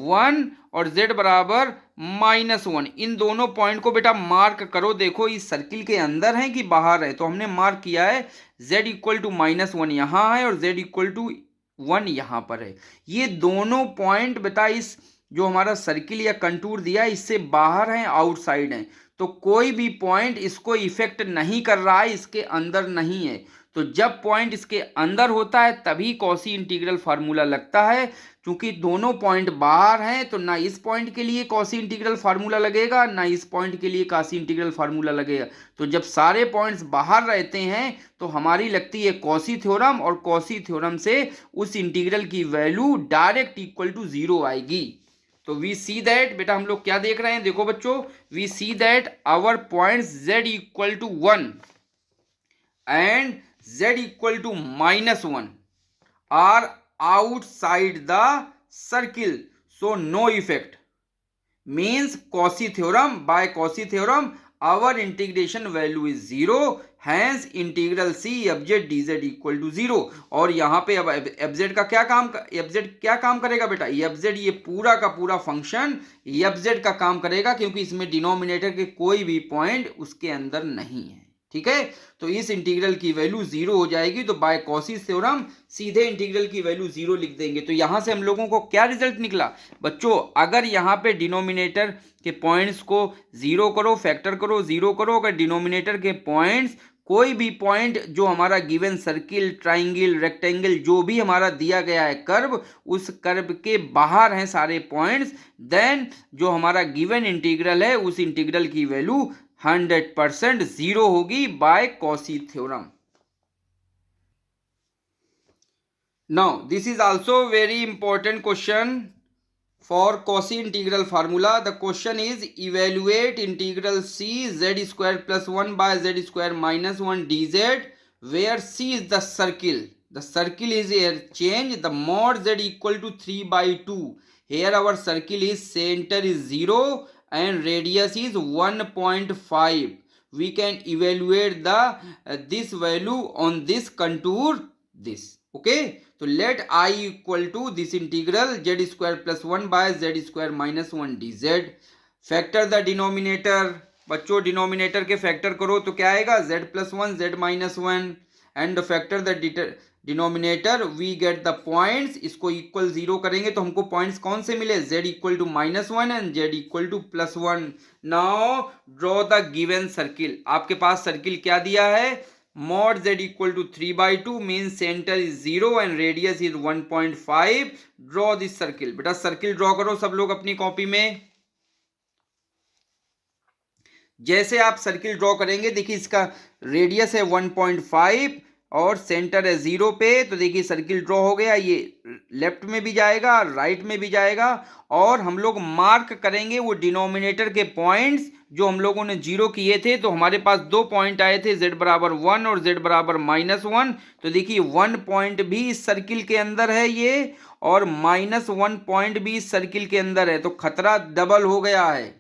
1 और z बराबर माइनस 1, इन दोनों पॉइंट को बेटा मार्क करो। देखो इस सर्किल के अंदर है कि बाहर है, तो हमने मार्क किया है z इक्वल टू माइनस 1 यहाँ है और z इक्वल टू 1 यहाँ पर है। ये दोनों पॉइंट बेटा इस जो हमारा सर्किल या कंटूर दिया है इससे बाहर है, आउटसाइड है, तो कोई भी पॉइंट इसको इफेक्ट नहीं कर रहा है, इसके अंदर नहीं है। तो जब पॉइंट इसके अंदर होता है तभी कॉसी इंटीग्रल फार्मूला लगता है। क्योंकि दोनों पॉइंट बाहर हैं तो ना इस पॉइंट के लिए कॉसी इंटीग्रल फार्मूला लगेगा ना इस पॉइंट के लिए कॉसी इंटीग्रल फार्मूला लगेगा। तो जब सारे पॉइंट्स बाहर रहते हैं तो हमारी लगती है कॉसी थ्योरम, और कॉसी थ्योरम से उस इंटीग्रल की वैल्यू डायरेक्ट इक्वल टू 0 आएगी। तो वी सी दैट, बेटा हम लोग क्या देख रहे हैं, देखो बच्चों, we see that our point z equal to 1 and z equal to minus 1 are outside the circle, so no effect, means Cauchy theorem, by Cauchy theorem our integration value is 0, hence integral c fz dz equal to 0। और यहाँ पे अब fz का क्या काम, fz क्या काम करेगा बेटा, fz ये पूरा का पूरा फंक्शन fz का काम करेगा, क्योंकि इसमें डिनोमिनेटर के कोई भी पॉइंट उसके अंदर नहीं है। ठीक है, तो इस इंटीग्रल की वैल्यू 0 हो जाएगी। तो बाय कॉसी थ्योरम सीधे इंटीग्रल की वैल्यू 0 लिख देंगे। तो यहां से हम लोगों को क्या रिजल्ट निकला बच्चों, अगर यहां पे डिनोमिनेटर के पॉइंट्स को 0 करो, फैक्टर करो, 0 करो, अगर डिनोमिनेटर के पॉइंट्स कोई भी पॉइंट जो हमारा गिवन सर्किल, ट्राइंगल, रेक्टेंगल जो भी हमारा दिया गया है कर्व, उस कर्व के बाहर हैं सारे पॉइंट्स, देन जो हमारा गिवन इंटीग्रल है उस इंटीग्रल की वैल्यू 100% 0 होगी by Cauchy theorem. Now this is also very important question For Cauchy integral formula, the question is evaluate integral c z square plus 1 by z square minus 1 dz, where c is the circle. The circle is here change. The mod z equal to 3 by 2. Here our circle is center is 0 and radius is 1.5. We can evaluate the this value on this contour this. Okay, so let I equal to this integral z square plus 1 by z square minus 1 dz. Factor the denominator. बच्चों denominator के factor करो तो क्या आएगा z plus 1 z minus 1 and factor the denominator we get the points. इसको इक्वल 0 करेंगे तो हमको पॉइंट्स कौन से मिले z equal to minus 1 and z equal to plus 1. Now draw the given circle. आपके पास सर्किल क्या दिया है? mod z equal to 3 by 2 means center is 0 and radius is 1.5. draw this circle. बेटा सर्किल ड्रॉ करो सब लोग अपनी कॉपी में. जैसे आप सर्किल ड्रॉ करेंगे देखिए इसका रेडियस है 1.5 और सेंटर है 0 पे. तो देखिए सर्किल ड्रॉ हो गया. ये लेफ्ट में भी जाएगा राइट में भी जाएगा और हम लोग मार्क करेंगे वो डिनोमिनेटर के पॉइंट्स जो हम लोगों ने 0 किए थे. तो हमारे पास 2 पॉइंट आए थे z बराबर 1 और z बराबर माइनस 1. तो देखिए 1 पॉइंट भी इस सर्किल के अंदर है ये और माइनस 1 पॉइंट भी इस सर्किल के अंदर है. तो खतरा डबल हो गया है.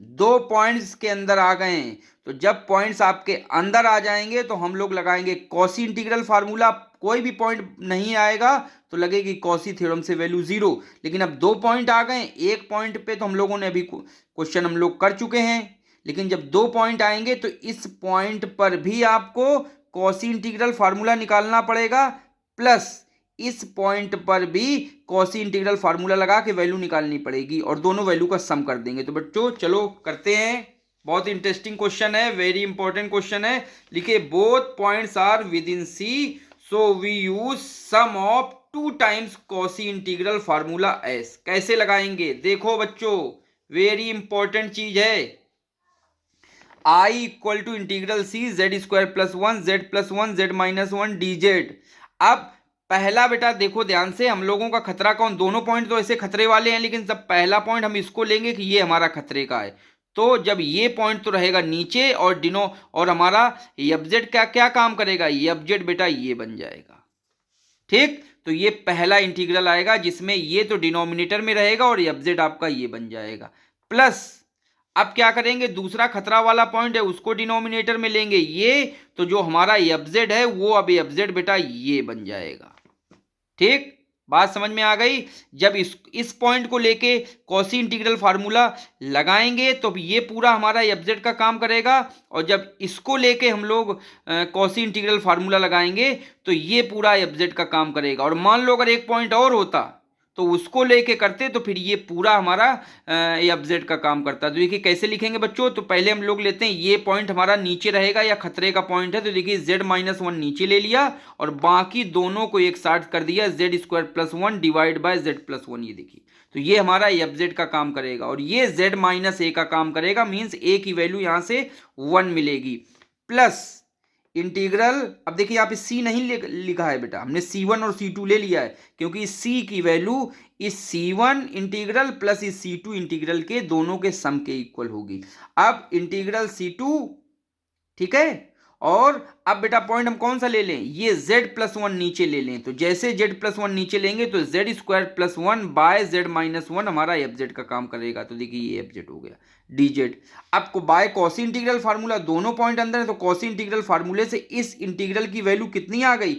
2 पॉइंट्स के अंदर आ गए हैं. तो जब पॉइंट्स आपके अंदर आ जाएंगे तो हम लोग लगाएंगे कॉसी इंटीग्रल फार्मूला. कोई भी पॉइंट नहीं आएगा तो लगेगी कॉसी थ्योरम से वैल्यू 0. लेकिन अब 2 पॉइंट आ गए. एक पॉइंट पे तो हम लोगों ने अभी क्वेश्चन हम लोग कर चुके हैं. लेकिन जब 2 पॉइंट आएंगे तो इस पॉइंट पर भी आपको कॉसी इंटीग्रल फार्मूला निकालना पड़ेगा प्लस इस पॉइंट पर भी कॉसी इंटीग्रल फार्मूला लगा के वैल्यू निकालनी पड़ेगी और दोनों वैल्यू का सम कर देंगे. तो बच्चों चलो करते हैं. बहुत इंटरेस्टिंग क्वेश्चन है. वेरी इंपॉर्टेंट क्वेश्चन है. लिखिए both points are within C so we use sum of 2 times Cauchy integral formulas. कैसे लगाएंगे देखो बच्चों वेरी इंपॉर्टेंट चीज है. I equal to integral C Z square plus 1 Z plus 1 Z minus 1 D Z. अब पहला बेटा देखो ध्यान से. हम लोगों का खतरा कौन? दोनों पॉइंट तो ऐसे खतरे वाले हैं लेकिन जब पहला पॉइंट हम इसको लेंगे कि ये हमारा खतरे का है तो जब ये पॉइंट तो रहेगा नीचे और हमारा एफजेड क्या काम करेगा? एफजेड बेटा ये बन जाएगा. ठीक. तो ये पहला इंटीग्रल आएगा जिसमें ये तो डिनोमिनेटर में रहेगा और एफजेड आपका ये बन जाएगा. प्लस अब क्या करेंगे? दूसरा खतरा वाला पॉइंट है उसको डिनोमिनेटर में लेंगे ये. तो जो हमारा एफजेड है वो अब एफजेड बेटा ये बन जाएगा. ठीक. बात समझ में आ गई. जब इस पॉइंट को लेके कॉसी इंटीग्रल फार्मूला लगाएंगे तो ये पूरा हमारा एफजेड का काम करेगा और जब इसको लेके हम लोग कॉसी इंटीग्रल फार्मूला लगाएंगे तो ये पूरा एफजेड का काम करेगा. और मान लो अगर एक पॉइंट और होता तो उसको लेके करते तो फिर ये पूरा हमारा एफजेड का काम करता. तो देखिए कैसे लिखेंगे बच्चों. तो पहले हम लोग लेते हैं ये पॉइंट हमारा नीचे रहेगा या खतरे का पॉइंट है. तो देखिए z माइनस 1 नीचे ले लिया और बाकी दोनों को एक साथ कर दिया z square plus 1 divide by z plus 1. ये देखिए तो ये हमारा एफजेड का काम करेगा और ये z माइनस a का काम करेगा. मीन्स a की वैल्यू यहाँ से 1 मिलेगी. Plus integral. अब देखिए यहाँ पे c नहीं लिखा है बेटा. हमने c1 और c2 ले लिया है क्योंकि c की वैल्यू इस c1 इंटीग्रल प्लस इस c2 इंटीग्रल के दोनों के सम के इक्वल होगी. अब इंटीग्रल c2 ठीक है. और अब बेटा पॉइंट हम कौन सा ले लें? ये z प्लस 1 नीचे ले लें. तो जैसे z प्लस 1 नीचे लेंगे तो z square plus 1 by z minus 1 हमारा एफजेड का काम करेगा. तो देखिए ये एफजेड हो गया डीजेड. आपको बाय कॉसी इंटीग्रल फार्मूला दोनों पॉइंट अंदर है तो कॉसी इंटीग्रल फार्मूले से इस इंटीग्रल की वैल्यू कितनी आ गई?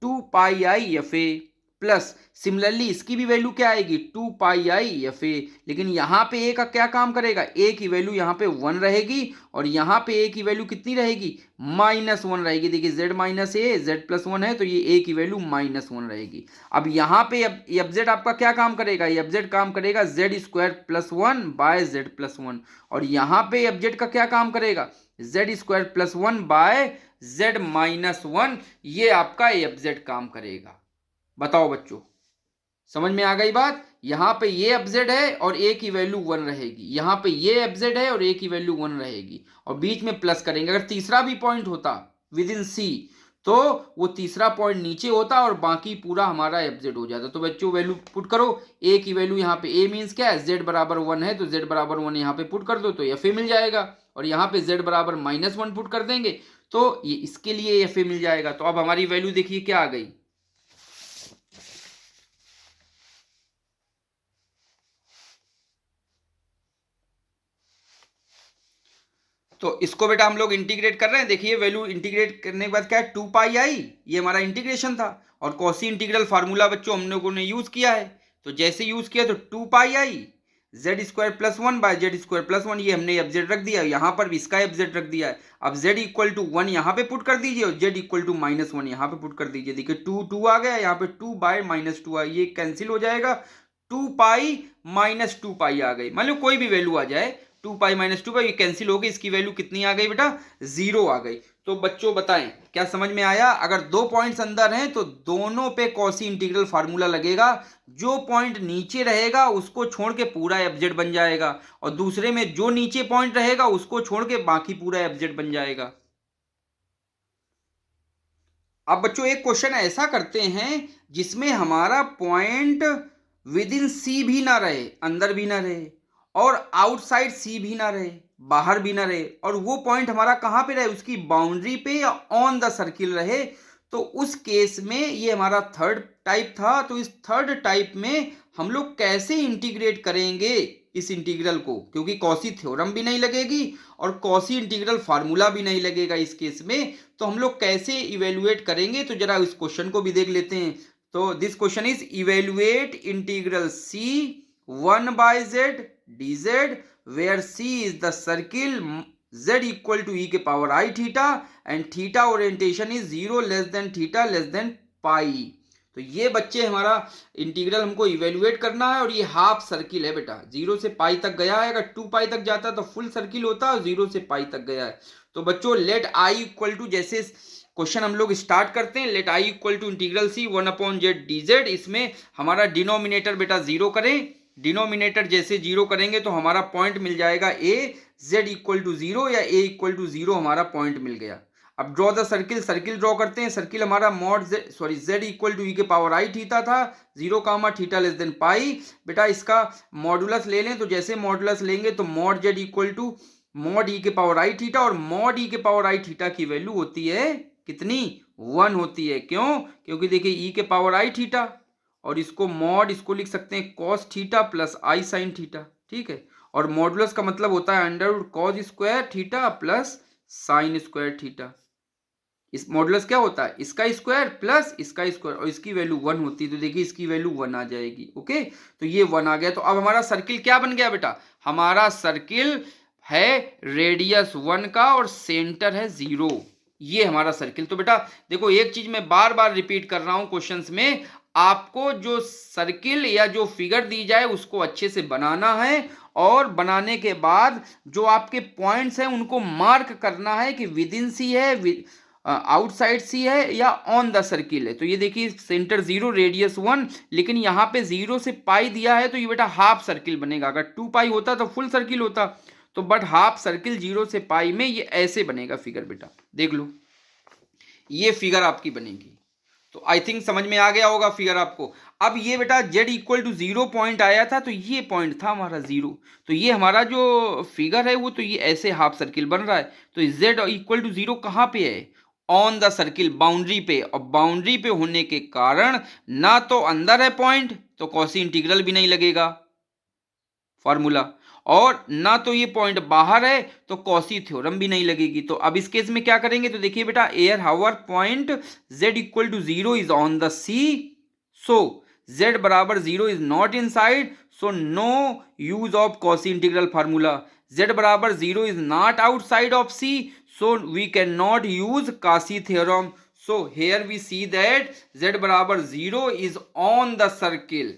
2 pi I F A. Plus similarly इसकी भी वैल्यू क्या आएगी? 2 पाई आई एफ ए. लेकिन यहाँ पे ए का क्या काम करेगा? ए की वैल्यू यहाँ पे 1 रहेगी और यहाँ पे ए की वैल्यू कितनी रहेगी? माइनस 1 रहेगी. देखिए z माइनस ए z प्लस 1 है तो ये ए की वैल्यू माइनस 1 रहेगी. अब यहाँ पे एफजेड आपका क्या काम करेगा? एफजेड काम करेगा z square plus 1 by z plus 1 और यहाँ पे एफजेड का क्या काम करेगा? z square plus 1 by z minus 1. ये आपका एफजेड काम करेगा. बताओ बच्चों समझ में आ गई बात. यहाँ पे ये एफजेड है और ए की वैल्यू 1 रहेगी. यहाँ पे ये एफजेड है और ए की वैल्यू 1 रहेगी और बीच में प्लस करेंगे. अगर तीसरा भी पॉइंट होता विद इन सी तो वो तीसरा पॉइंट नीचे होता और बाकी पूरा हमारा एफ जेड हो जाता। तो बच्चों वैल्यू पुट करो, ए की वैल्यू यहाँ पे ए मीन्स क्या है, जेड बराबर 1 है तो जेड बराबर 1 यहाँ पे पुट कर दो तो एफ ए मिल जाएगा, और यहाँ पे जेड बराबर -1 पुट कर देंगे तो ये इसके लिए एफ ए मिल जाएगा। तो अब हमारी वैल्यू देखिए क्या आ गई, तो इसको बेटा हम लोग इंटीग्रेट कर रहे हैं। देखिए वैल्यू इंटीग्रेट करने के बाद क्या है, 2 पाई आई, ये हमारा इंटीग्रेशन था, और कॉसी इंटीग्रल फार्मूला बच्चों हम लोगों ने यूज किया है। तो जैसे यूज किया तो 2 pi I Z square plus 1 by Z square plus 1, ये हमने एफ जेड रख दिया, यहाँ पर भी इसका एफ जेड रख दिया है। अब जेड इक्वल टू 1 यहाँ पे पुट कर दीजिए और जेड इक्वल टू -1 यहाँ पे पुट कर दीजिए। देखिए 2 2 आ गया, यहाँ पे 2 बाय -2 आ, ये कैंसिल हो जाएगा, 2 पाई -2 पाई आ गई। मान लो कोई भी वैल्यू आ जाए, 2 पाई -2 पाई, ये कैंसिल हो गई, इसकी वैल्यू कितनी आ गई बेटा, 0 आ गई। तो बच्चों बताएं क्या समझ में आया, अगर दो पॉइंट्स अंदर हैं तो दोनों पे कॉसी इंटीग्रल फार्मूला लगेगा, जो पॉइंट नीचे रहेगा उसको छोड़ के पूरा एफजेड बन जाएगा, और दूसरे में जो नीचे पॉइंट रहेगा उसको छोड़ के बाकी पूरा एफजेड बन जाएगा। अब बच्चों एक क्वेश्चन ऐसा करते हैं जिसमें हमारा पॉइंट विद इन सी भी ना रहे, अंदर भी ना रहे, और आउटसाइड सी भी ना रहे, बाहर भी ना रहे, और वो पॉइंट हमारा कहाँ पे रहे, उसकी बाउंड्री पे या ऑन द सर्किल रहे। तो उस केस में ये हमारा थर्ड टाइप था। तो इस थर्ड टाइप में हम लोग कैसे इंटीग्रेट करेंगे इस इंटीग्रल को, क्योंकि कॉसी थ्योरम भी नहीं लगेगी और कॉसी इंटीग्रल फार्मूला भी नहीं लगेगा इस केस में, तो हम लोग कैसे इवेलुएट करेंगे, तो जरा इस क्वेश्चन को भी देख लेते हैं। तो this question is evaluate integral C 1 by Z D Z where C is the circle z equal to E के power I theta and theta orientation is 0 less than theta less than pi. तो ये बच्चे हमारा integral हमको evaluate करना है, और ये हाफ सर्किल है बेटा, 0 से पाई तक गया है, अगर 2 पाई तक जाता तो फुल सर्किल होता, और 0 से पाई तक गया है। तो बच्चों लेट आई इक्वल टू, जैसे क्वेश्चन हम लोग स्टार्ट करते हैं, let I equal to integral C 1/z dz, इसमें हमारा डिनोमिनेटर बेटा 0 करें, डिनोमिनेटर जैसे 0 करेंगे तो हमारा पॉइंट मिल जाएगा ए, z इक्वल टू 0 या a इक्वल टू 0 हमारा पॉइंट मिल गया। अब draw the circle, circle draw करते हैं, सर्किल हमारा mod z equal to E के पावर आई थीटा था, 0 कामा थीटा लेस देन पाई। बेटा इसका मॉडुलस ले लें, तो जैसे मॉडुलस लेंगे तो mod z equal to mod E के पावर आई थीटा, और मॉड ई के पावर आई थीटा की वैल्यू होती है कितनी, 1 होती है। क्यों, क्योंकि देखिए ई के पावर आई थीटा, और इसको मॉड, इसको लिख सकते हैं cos theta plus I sine theta, ठीक है। और मॉडुलस का मतलब होता है under root cos square theta plus sine square theta. इस मॉडुलस क्या होता है, इसका स्क्वायर प्लस इसका स्क्वायर, और इसकी वैल्यू 1 होती है, तो देखिए इसकी वैल्यू 1 आ जाएगी। ओके, तो ये 1 आ गया। तो अब हमारा सर्किल क्या बन गया बेटा, हमारा सर्किल है रेडियस 1 का और सेंटर है 0, ये हमारा सर्किल। तो बेटा देखो एक चीज मैं बार बार रिपीट कर रहा हूं क्वेश्चंस में, आपको जो सर्किल या जो फिगर दी जाए उसको अच्छे से बनाना है, और बनाने के बाद जो आपके पॉइंट्स हैं उनको मार्क करना है कि विद इन सी है, आउटसाइड सी है, या ऑन द सर्किल है। तो ये देखिए सेंटर 0 रेडियस 1, लेकिन यहाँ पे 0 से पाई दिया है, तो ये बेटा हाफ सर्किल बनेगा। अगर 2 पाई होता तो फुल सर्किल होता, तो बट हाफ सर्किल 0 से पाई में ये ऐसे बनेगा फिगर। बेटा देख लो ये फिगर आपकी बनेगी। तो आई थिंक समझ में आ गया होगा फिगर आपको। अब ये बेटा z इक्वल टू 0 पॉइंट आया था, तो ये पॉइंट था हमारा 0, तो ये हमारा जो फिगर है वो तो ये ऐसे हाफ सर्किल बन रहा है। तो z इक्वल टू 0 कहाँ पे है, ऑन द सर्किल, बाउंड्री पे, और बाउंड्री पे होने के कारण ना तो अंदर है पॉइंट तो कॉसी इंटीग्रल भी नहीं लगेगा फॉर्मूला, और ना तो ये पॉइंट बाहर है तो कॉसी थ्योरम भी नहीं लगेगी। तो अब इस केस में क्या करेंगे, तो देखिए बेटा here our point z equal to 0 is on the C, so z बराबर 0 is not inside, so no use of Cauchy integral formula. z बराबर 0 is not outside of C, so we cannot use Cauchy theorem. So here we see that z बराबर 0 is on the circle.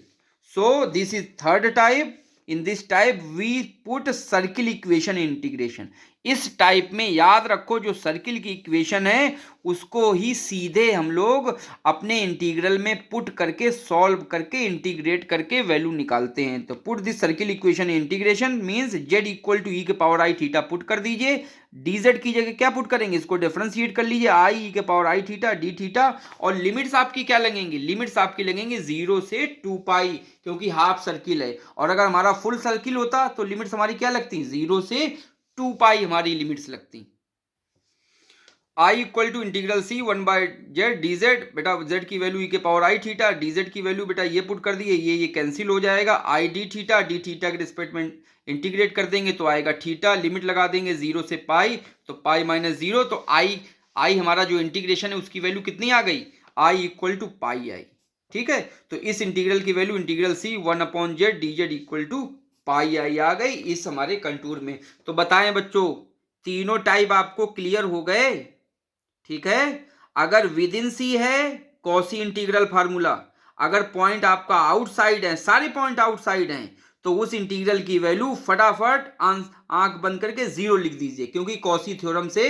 So this is third type. In this type we put circle equation integration. इस type में याद रखो, जो circle की equation है उसको ही सीधे हम लोग अपने इंटीग्रल में पुट करके सॉल्व करके इंटीग्रेट करके वैल्यू निकालते हैं। तो put this circle equation integration means z equal to E के पावर आई थीटा पुट कर दीजिए। dz की जगह क्या पुट करेंगे, इसको डिफरेंशिएट कर लीजिए, आई ई के power I theta D theta. और लिमिट्स आपकी क्या लगेंगी, लिमिट्स आपकी लगेंगी 0 से 2 पाई, क्योंकि हाफ सर्किल है। और अगर हमारा फुल सर्किल होता तो लिमिट्स हमारी क्या लगती, 0 से 2 पाई हमारी लिमिट्स लगती। I equal to integral C 1/z dz, बेटा z की वैल्यू ई के पावर आई थीटा, dz की वैल्यू बेटा ये पुट कर दिए, ये कैंसिल हो जाएगा, आई डी थीटा के रिस्पेक्ट में इंटीग्रेट कर देंगे तो आएगा थीटा, लिमिट लगा देंगे 0 से पाई, तो पाई माइनस 0, तो आई हमारा जो इंटीग्रेशन है उसकी वैल्यू कितनी आ गई, आई इक्वल टू पाई आई। ठीक है, तो इस इंटीग्रल की value integral C 1/z dz equal to pi I आ गई इस हमारे कंटूर में। तो बताएं बच्चों, तीनों टाइप आपको क्लियर हो गए। ठीक है, अगर विद इन सी है कॉसी इंटीग्रल फार्मूला, अगर पॉइंट आपका आउटसाइड है, सारे पॉइंट आउटसाइड हैं, तो उस इंटीग्रल की वैल्यू फटाफट आंख बंद करके 0 लिख दीजिए, क्योंकि कॉसी थ्योरम से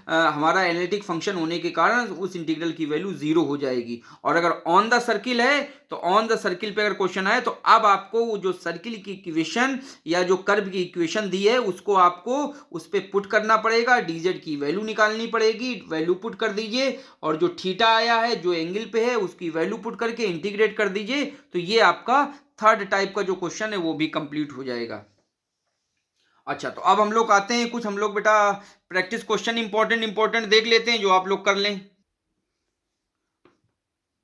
हमारा एनालिटिक फंक्शन होने के कारण उस इंटीग्रल की वैल्यू 0 हो जाएगी। और अगर ऑन द सर्किल है तो ऑन द सर्किल पे अगर क्वेश्चन आए तो अब आपको वो जो सर्किल की इक्वेशन या जो कर्व की इक्वेशन दी है उसको आपको उस पर पुट करना पड़ेगा, डीजेड की वैल्यू निकालनी पड़ेगी, वैल्यू पुट कर दीजिए, और जो थीटा आया है जो एंगल पे है उसकी वैल्यू पुट करके इंटीग्रेट कर दीजिए। तो ये आपका थर्ड टाइप का जो क्वेश्चन है वो भी कंप्लीट हो जाएगा। अच्छा, तो अब हम लोग आते हैं कुछ, हम लोग बेटा प्रैक्टिस क्वेश्चन इंपॉर्टेंट देख लेते हैं जो आप लोग कर लें।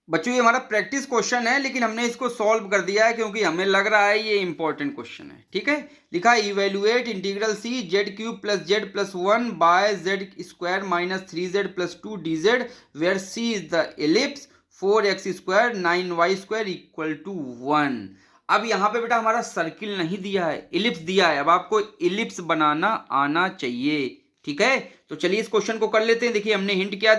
बच्चों ये हमारा प्रैक्टिस क्वेश्चन है, लेकिन हमने इसको सॉल्व कर दिया है क्योंकि हमें लग रहा है ये इंपॉर्टेंट क्वेश्चन है। ठीक है, लिखा है evaluate integral C Z cube plus Z plus 1 by Z square minus 3z plus 2 dz where C is the ellipse 4x square 9y square equal to 1। अब यहाँ पे बेटा हमारा सर्किल नहीं दिया है, इलिप्स दिया है। अब आपको इलिप्स बनाना आना चाहिए। ठीक है, तो चलिए इस क्वेश्चन को कर लेते हैं। देखिए हमने हिंट क्या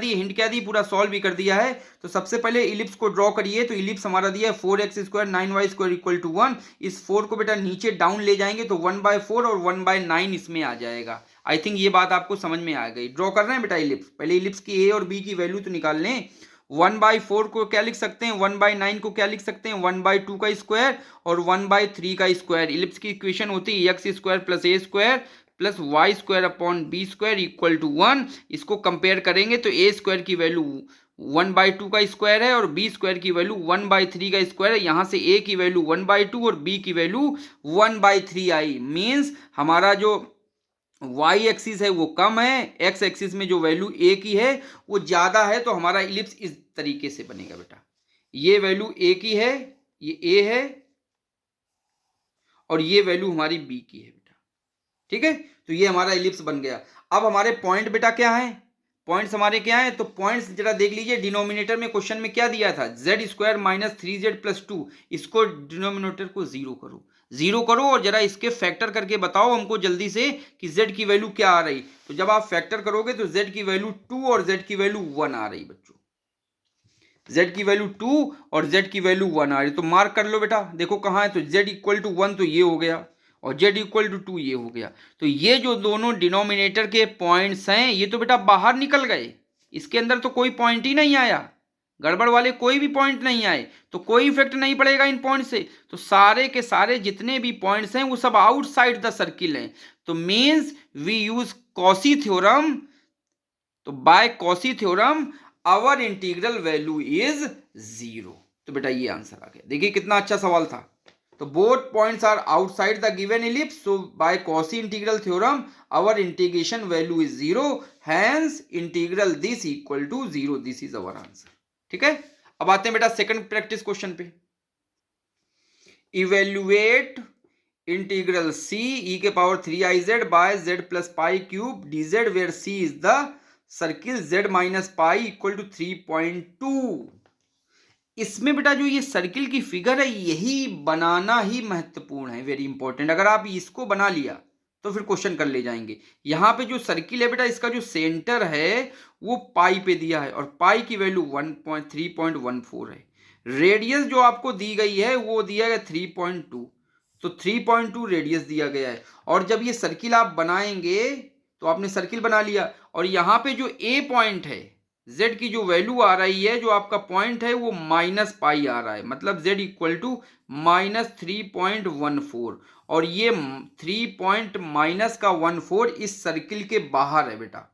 दी, पूरा सॉल्व भी कर दिया है। तो सबसे पहले इलिप्स को ड्रॉ करिए। तो इलिप्स हमारा दिया है 4x square 9y square equal to 1। इस 4 को बेटा नीचे डाउन ले जाएंगे तो 1/4 और 1/9 इसमें आ जाएगा। आई थिंक ये बात आपको समझ में आ गई। ड्रॉ कर रहे हैं बेटा इलिप्स, पहले इलिप्स की ए और बी की वैल्यू तो निकाल लें। 1/4 को क्या लिख सकते हैं, 1/9 को क्या लिख सकते हैं, 1/2 का स्क्वायर और 1/3 का स्क्वायर। इलिप्स की इक्वेशन होती है X square plus A square plus Y square upon B square equal to 1। इसको कंपेयर करेंगे तो ए स्क्वायर की वैल्यू 1/2 का स्क्वायर है और बी स्क्वायर की वैल्यू 1/3 का स्क्वायर है। यहाँ से ए की वैल्यू 1/2 और बी की वैल्यू 1/3 आई। मीन्स हमारा जो वाई एक्सिस है वो कम है, एक्स एक्सिस में जो वैल्यू ए की है वो ज्यादा है। तो हमारा इलिप्स इस तरीके से बनेगा बेटा, ये वैल्यू ए की है, ये ए है, और ये वैल्यू हमारी बी की है बेटा। ठीक है, तो ये हमारा इलिप्स बन गया। अब हमारे पॉइंट बेटा क्या है, पॉइंट्स हमारे क्या है, तो पॉइंट्स जरा देख लीजिए। डिनोमिनेटर में क्वेश्चन में क्या दिया था, Z square minus 3z plus 2। इसको डिनोमिनेटर को 0 करो और जरा इसके फैक्टर करके बताओ हमको जल्दी से कि z की वैल्यू क्या आ रही। तो जब आप फैक्टर करोगे तो z की वैल्यू 2 और z की वैल्यू 1 आ रही बच्चों, z की वैल्यू 2 और z की वैल्यू 1 आ रही। तो मार्क कर लो बेटा, देखो कहाँ है, तो z इक्वल टू 1 तो ये हो गया और z इक्वल टू 2 ये हो गया। तो ये जो दोनों डिनोमिनेटर के पॉइंट्स हैं ये तो बेटा बाहर निकल गए, इसके अंदर तो कोई पॉइंट ही नहीं आया, गड़बड़ वाले कोई भी पॉइंट नहीं आए, तो कोई इफेक्ट नहीं पड़ेगा इन पॉइंट से। तो सारे के सारे जितने भी पॉइंट्स हैं वो सब आउटसाइड द सर्किल हैं। तो means we use Cauchy theorem. तो by Cauchy theorem our integral value is 0। तो बेटा ये आंसर आ गया। देखिए कितना अच्छा सवाल था। तो both points are outside the given ellipse, so by Cauchy integral theorem our integration value is 0, hence integral this equal to 0। This is our answer. ठीक है, अब आते हैं बेटा सेकंड प्रैक्टिस क्वेश्चन पे। इवेल्युएट इंटीग्रल सी ई के power 3iz by z plus pi cube dz where c is the circle z minus pi equal to 3.2। इसमें बेटा जो ये सर्किल की फिगर है यही बनाना ही महत्वपूर्ण है, वेरी इंपॉर्टेंट। अगर आप इसको बना लिया तो फिर क्वेश्चन कर ले जाएंगे। यहाँ पे जो सर्किल है बेटा इसका जो सेंटर है वो पाई पे दिया है और पाई की वैल्यू 3.14 है। रेडियस जो आपको दी गई है वो दिया गया 3.2, तो 3.2 रेडियस दिया गया है। और जब ये सर्किल आप बनाएंगे तो आपने सर्किल बना लिया। और यहाँ पे जो ए पॉइंट है, z की जो वैल्यू आ रही है, जो आपका पॉइंट है वो -पाई आ रहा है, मतलब z इक्वल टू -3.14। और ये 3.14 इस सर्किल के बाहर है बेटा,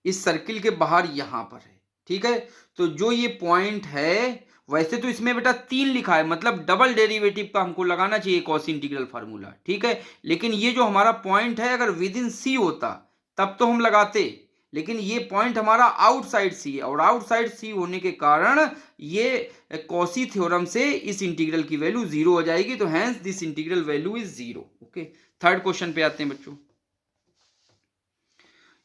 इस सर्किल के बाहर यहां पर है। ठीक है, तो जो ये पॉइंट है, वैसे तो इसमें बेटा 3 लिखा है, मतलब डबल डेरिवेटिव का हमको लगाना चाहिए कॉस इंटीग्रल फार्मूला। ठीक है, लेकिन ये जो हमारा पॉइंट है, अगर विद इन सी होता तब तो हम लगाते, लेकिन ये पॉइंट हमारा आउटसाइड सी है, और आउटसाइड सी होने के कारण ये कॉसी थ्योरम से इस इंटीग्रल की वैल्यू 0 हो जाएगी। तो hence this integral value is 0। Okay, third question पे आते हैं बच्चों।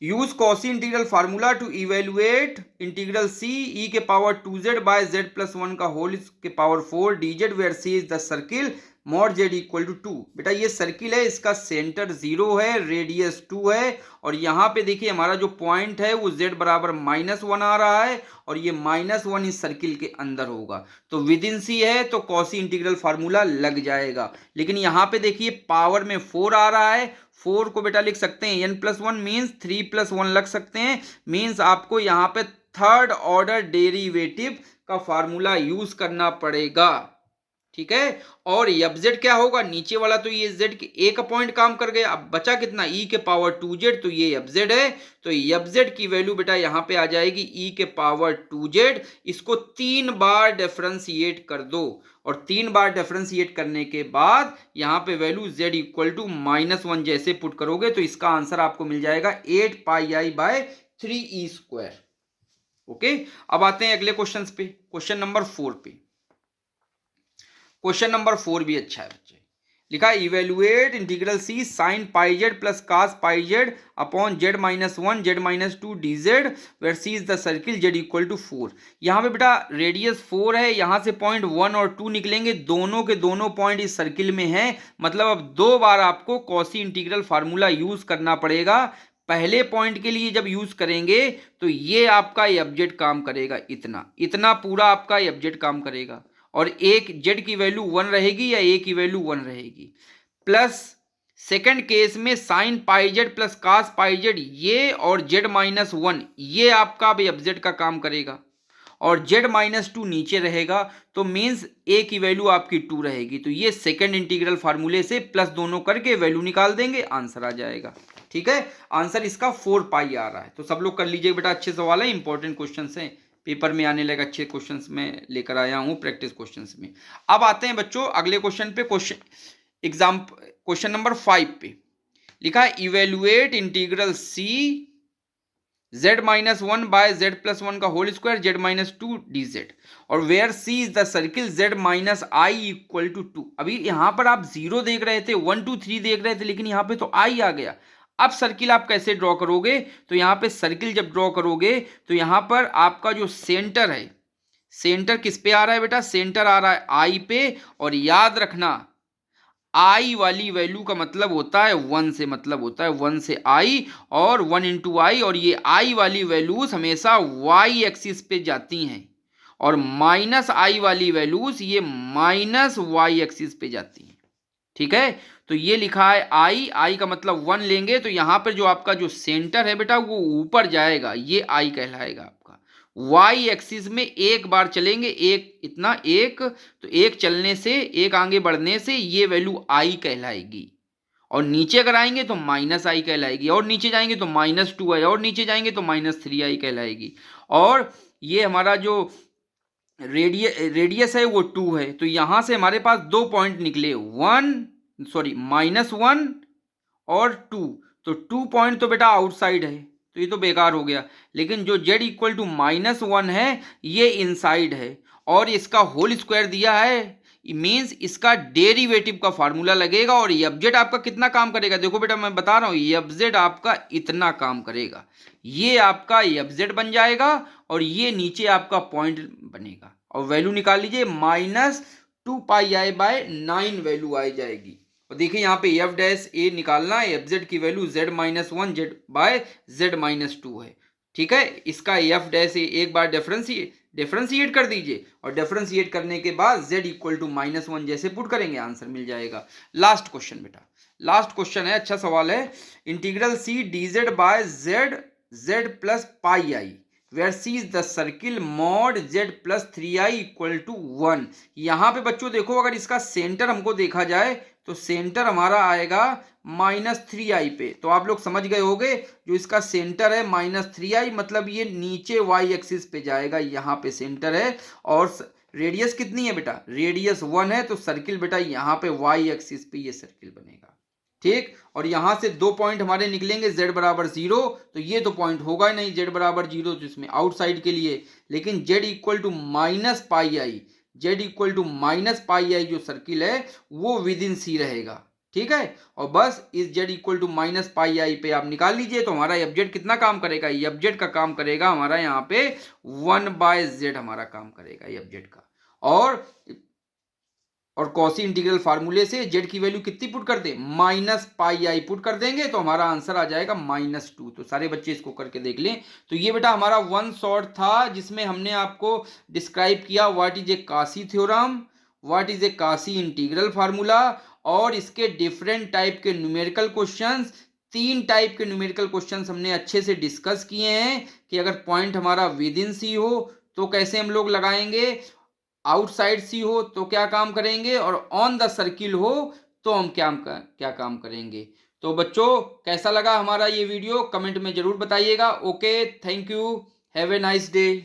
Use Cauchy integral formula to evaluate integral C E के power 2z bye z plus 1 का होल के power 4 dz where C is the circle mod z equal to 2। बेटा ये circle है, इसका सेंटर 0 है, रेडियस 2 है, और यहाँ पे देखिए हमारा जो पॉइंट है वो z बराबर -1 आ रहा है, और ये -1 इस सर्किल के अंदर होगा। तो विद इन सी है तो कॉसी इंटीग्रल फार्मूला लग जाएगा। लेकिन यहाँ पे देखिए पावर में 4 आ रहा है, 4 को बेटा लिख सकते हैं n+1 मीन्स 3+1 लग सकते हैं, मीन्स आपको यहाँ पे थर्ड ऑर्डर डेरिवेटिव का फार्मूला यूज करना पड़ेगा। ठीक है, और एफ जेड क्या होगा, नीचे वाला तो ये जेड के ए का पॉइंट काम कर गया, अब बचा कितना ई के पावर 2z, तो ये एफ जेड है। तो एफ जेड की वैल्यू बेटा यहाँ पे आ जाएगी ई के पावर 2z। इसको 3 बार डिफरेंशिएट कर दो, और 3 बार डिफरेंशिएट करने के बाद यहाँ पे वैल्यू z इक्वल टू -1 जैसे पुट करोगे तो इसका आंसर आपको मिल जाएगा 8πi/3e²। ओके, अब आते हैं अगले क्वेश्चन पे, क्वेश्चन नंबर 4 पे। क्वेश्चन नंबर 4 भी अच्छा है बच्चे। लिखा है evaluate integral C sine pi Z plus cos pi Z upon z-1 z-2 dz where C is the circle z equal to 4। यहाँ पे बेटा रेडियस 4 है, यहाँ से पॉइंट 1 और 2 निकलेंगे, दोनों के दोनों पॉइंट इस सर्किल में हैं, मतलब अब 2 बार आपको कॉसी इंटीग्रल फार्मूला यूज करना पड़ेगा। पहले पॉइंट के लिए जब यूज करेंगे तो ये आपका एब्जेक्ट काम करेगा, इतना इतना पूरा आपका एब्जेक्ट काम करेगा, और एक z की वैल्यू 1 रहेगी या a की वैल्यू 1 रहेगी। प्लस सेकंड केस में sine pi Z plus cos pi Z, ये और z-1 ये आपका अब एब्जेक्ट का काम करेगा, और z-2 नीचे रहेगा, तो मीन्स a की वैल्यू आपकी 2 रहेगी। तो ये सेकंड इंटीग्रल फार्मूले से प्लस दोनों करके वैल्यू निकाल देंगे, आंसर आ जाएगा। ठीक है, आंसर इसका 4 पाई आ रहा है। तो सब लोग कर लीजिए बेटा, अच्छे सवाल है, इंपॉर्टेंट क्वेश्चन है, पेपर में आने लगे अच्छे क्वेश्चंस में लेकर आया हूं प्रैक्टिस क्वेश्चंस में। अब आते हैं बच्चों अगले क्वेश्चन पे, क्वेश्चन नंबर 5 पे। लिखा है evaluate integral C z-1 by z+1 का होल स्क्वायर z-2 dz, और where C is the circle z-i equal to 2। अभी यहाँ पर आप 0 देख रहे थे, 1 2 3 देख रहे थे, लेकिन यहाँ पे तो i आ गया। अब सर्किल आप कैसे ड्रॉ करोगे, तो यहाँ पे सर्किल जब ड्रॉ करोगे तो यहाँ पर आपका जो सेंटर है, सेंटर किस पे आ रहा है बेटा, सेंटर आ रहा है आई पे, और याद रखना आई वाली वैल्यू का मतलब होता है 1 से, मतलब होता है 1 से आई और 1 इंटू आई, और ये आई वाली वैल्यूज हमेशा वाई एक्सिस पे जाती हैं, और माइनस आई वाली वैल्यूज ये माइनस वाई एक्सिस पे जाती हैं। ठीक है, तो ये लिखा है आई, आई का मतलब 1 लेंगे तो यहाँ पर जो आपका जो सेंटर है बेटा वो ऊपर जाएगा, ये आई कहलाएगा आपका। वाई एक्सिस में एक बार चलेंगे, एक इतना एक, तो एक चलने से, एक आगे बढ़ने से ये वैल्यू आई कहलाएगी, और नीचे अगर आएंगे तो माइनस आई कहलाएगी, और नीचे जाएंगे तो -2 आई, और नीचे जाएंगे तो -3 आई कहलाएगी। और ये हमारा जो रेडियस है वो 2 है, तो यहाँ से हमारे पास 2 पॉइंट निकले, -1 और 2, तो 2 पॉइंट तो बेटा आउटसाइड है, तो ये तो बेकार हो गया। लेकिन जो z इक्वल टू -1 है ये इनसाइड है, और इसका होल स्क्वायर दिया है, मीन्स इसका डेरिवेटिव का फार्मूला लगेगा, और एफ जेड आपका कितना काम करेगा, देखो बेटा मैं बता रहा हूँ, एफ जेड आपका इतना काम करेगा, ये आपका एफ जेड बन जाएगा, और ये नीचे आपका पॉइंट बनेगा, और वैल्यू निकाल लीजिए -2πi/9 वैल्यू आ जाएगी। और देखिए यहाँ पे एफ डैश ए निकालना है, एफ जेड की वैल्यू z-1 z/z-2 है। ठीक है, इसका एफ डैश ए एक बार डिफरेंशिएट कर दीजिए, और डिफरेंशिएट करने के बाद z इक्वल टू -1 जैसे पुट करेंगे, आंसर मिल जाएगा। लास्ट क्वेश्चन बेटा, लास्ट क्वेश्चन है, अच्छा सवाल है। Integral C D Z by Z Z plus pi I where C is the circle mod Z plus 3i equal to 1। यहाँ पे बच्चों देखो, अगर इसका सेंटर हमको देखा जाए तो सेंटर हमारा आएगा -3i पे। तो आप लोग समझ गए होंगे, जो इसका सेंटर है -3i, मतलब ये नीचे y एक्सिस पे जाएगा, यहाँ पे सेंटर है। और रेडियस कितनी है बेटा, रेडियस 1 है, तो सर्किल बेटा यहाँ पे y एक्सिस पे ये सर्किल बनेगा। ठीक, और यहां से 2 पॉइंट हमारे निकलेंगे, z बराबर 0, तो ये तो पॉइंट होगा ही नहीं, z बराबर 0, तो इसमें आउटसाइड के लिए। लेकिन z equal to minus pi I, z equal to minus pi I जो सर्किल है वो विद इन सी रहेगा। ठीक है, और बस इस z equal to minus pi I पे आप निकाल लीजिए, तो हमारा एफ जेड कितना काम करेगा, एफ जेड का काम करेगा हमारा यहाँ पे 1/z हमारा काम करेगा एफ जेड का। और कॉसी इंटीग्रल फार्मूले से जेड की वैल्यू कितनी पुट कर दे, -पाई पुट कर देंगे, तो हमारा आंसर आ जाएगा -2। तो सारे बच्चे इसको करके देख लें। तो ये बेटा हमारा वन शॉट था, जिसमें हमने आपको डिस्क्राइब किया व्हाट इज ए कासी थ्योरम, व्हाट इज ए कासी इंटीग्रल फार्मूला, और इसके डिफरेंट टाइप के न्यूमेरिकल क्वेश्चंस। 3 टाइप के न्यूमेरिकल क्वेश्चंस हमने अच्छे से डिस्कस किए हैं कि अगर पॉइंट हमारा विद इन सी हो तो कैसे हम लोग लगाएंगे, आउटसाइड सी हो तो क्या काम करेंगे, और ऑन द सर्किल हो तो हम क्या काम करेंगे। तो बच्चों कैसा लगा हमारा ये वीडियो, कमेंट में जरूर बताइएगा। Okay, thank you, have a nice day.